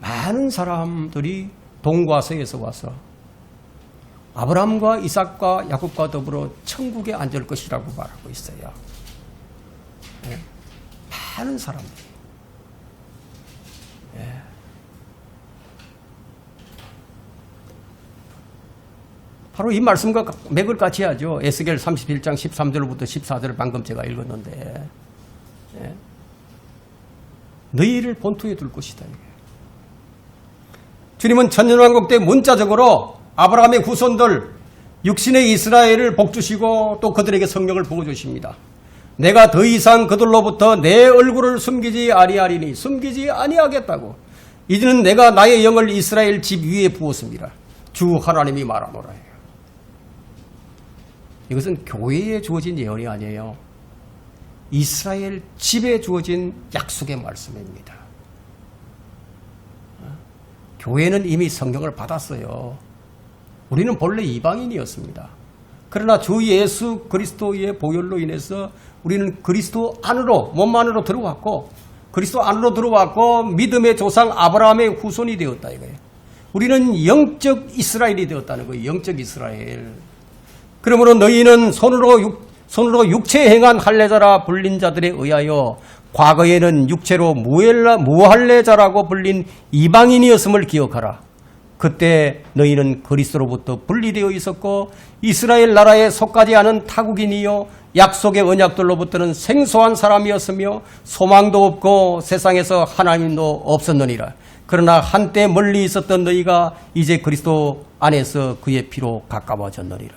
많은 사람들이 동과 서에서 와서 아브라함과 이삭과 야곱과 더불어 천국에 앉을 것이라고 말하고 있어요. 네. 많은 사람들이. 네. 바로 이 말씀과 맥을 같이 하죠. 에스겔 31장 13절부터 14절을 방금 제가 읽었는데, 네. 너희를 본토에 둘 것이다. 주님은 천년왕국 때 문자적으로 아브라함의 후손들, 육신의 이스라엘을 복주시고 또 그들에게 성령을 부어주십니다. 내가 더 이상 그들로부터 내 얼굴을 숨기지 아니하리니, 숨기지 아니하겠다고. 이제는 내가 나의 영을 이스라엘 집 위에 부었습니다. 주 하나님이 말하노라. 이것은 교회에 주어진 예언이 아니에요. 이스라엘 집에 주어진 약속의 말씀입니다. 교회는 이미 성경을 받았어요. 우리는 본래 이방인이었습니다. 그러나 주 예수 그리스도의 보혈로 인해서 우리는 그리스도 안으로, 몸 안으로 들어왔고, 그리스도 안으로 들어왔고 믿음의 조상 아브라함의 후손이 되었다 이거예요. 우리는 영적 이스라엘이 되었다는 거예요. 영적 이스라엘. 그러므로 너희는 손으로 육체 행한 할례자라 불린 자들에 의하여 과거에는 육체로 무할례자라고 불린 이방인이었음을 기억하라. 그때 너희는 그리스도로부터 분리되어 있었고 이스라엘 나라에 속하지 않은 타국인이요 약속의 언약들로부터는 생소한 사람이었으며 소망도 없고 세상에서 하나님도 없었느니라. 그러나 한때 멀리 있었던 너희가 이제 그리스도 안에서 그의 피로 가까워졌느니라.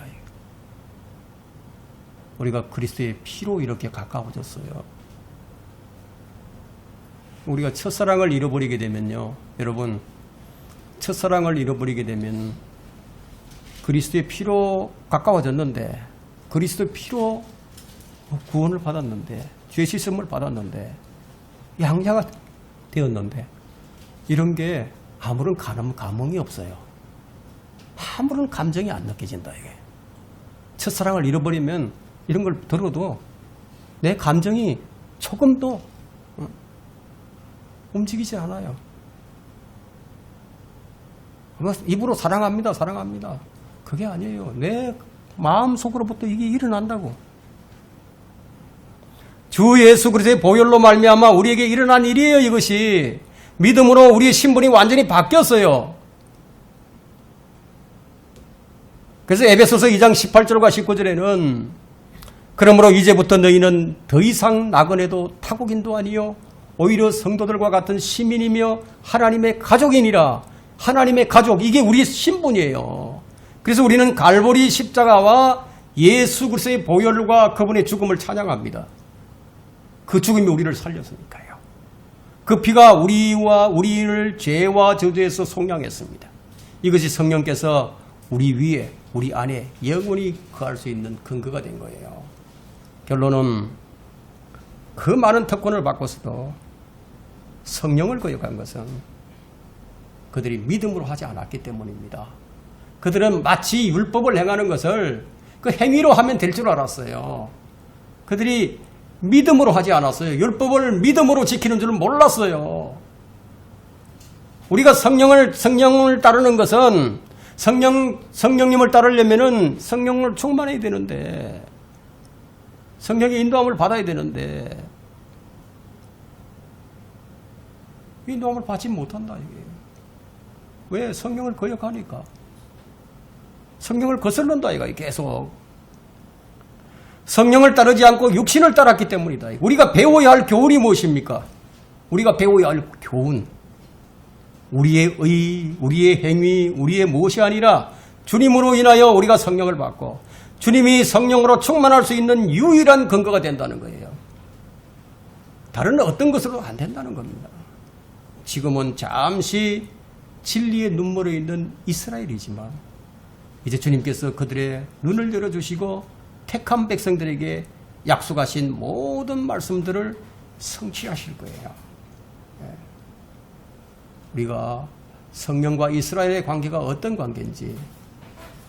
우리가 그리스도의 피로 이렇게 가까워졌어요. 우리가 첫사랑을 잃어버리게 되면요, 여러분, 첫사랑을 잃어버리게 되면 그리스도의 피로 가까워졌는데, 그리스도의 피로 구원을 받았는데, 죄 씻음을 받았는데, 양자가 되었는데, 이런 게 아무런 감흥이 없어요. 아무런 감정이 안 느껴진다, 이게. 첫사랑을 잃어버리면 이런 걸 들어도 내 감정이 조금도 움직이지 않아요. 입으로 사랑합니다, 사랑합니다. 그게 아니에요. 내 마음속으로부터 이게 일어난다고. 주 예수 그리스도의 보혈로 말미암아 우리에게 일어난 일이에요, 이것이. 믿음으로 우리의 신분이 완전히 바뀌었어요. 그래서 에베소서 2장 18절과 19절에는 그러므로 이제부터 너희는 더 이상 나그네도 타국인도 아니요 오히려 성도들과 같은 시민이며 하나님의 가족이니라. 하나님의 가족, 이게 우리의 신분이에요. 그래서 우리는 갈보리 십자가와 예수 그리스도의 보혈과 그분의 죽음을 찬양합니다. 그 죽음이 우리를 살렸으니까요. 그 피가 우리를 죄와 저주에서 속량했습니다. 이것이 성령께서 우리 위에, 우리 안에 영원히 거할 수 있는 근거가 된 거예요. 결론은 그 많은 특권을 받고서도 성령을 거역한 것은 그들이 믿음으로 하지 않았기 때문입니다. 그들은 마치 율법을 행하는 것을 그 행위로 하면 될 줄 알았어요. 그들이 믿음으로 하지 않았어요. 율법을 믿음으로 지키는 줄은 몰랐어요. 우리가 성령을 따르는 것은 성령님을 따르려면은 성령을 충만해야 되는데, 성령의 인도함을 받아야 되는데, 인도함을 받지 못한다, 이게. 왜? 성령을 거역하니까. 성령을 거슬른다, 이거 계속. 성령을 따르지 않고 육신을 따랐기 때문이다. 우리가 배워야 할 교훈이 무엇입니까? 우리가 배워야 할 교훈. 우리의 의, 우리의 행위, 우리의 무엇이 아니라 주님으로 인하여 우리가 성령을 받고 주님이 성령으로 충만할 수 있는 유일한 근거가 된다는 거예요. 다른 어떤 것으로 안 된다는 겁니다. 지금은 잠시 진리의 눈물에 있는 이스라엘이지만 이제 주님께서 그들의 눈을 열어주시고 택한 백성들에게 약속하신 모든 말씀들을 성취하실 거예요. 우리가 성령과 이스라엘의 관계가 어떤 관계인지,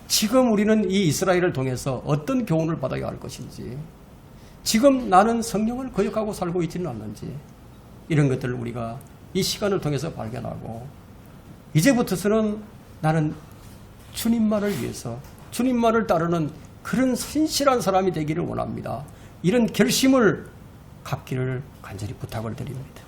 지금 우리는 이 이스라엘을 통해서 어떤 교훈을 받아야 할 것인지, 지금 나는 성령을 거역하고 살고 있지는 않는지, 이런 것들을 우리가 이 시간을 통해서 발견하고, 이제부터서는 나는 주님만을 위해서 주님만을 따르는 그런 신실한 사람이 되기를 원합니다. 이런 결심을 갖기를 간절히 부탁을 드립니다.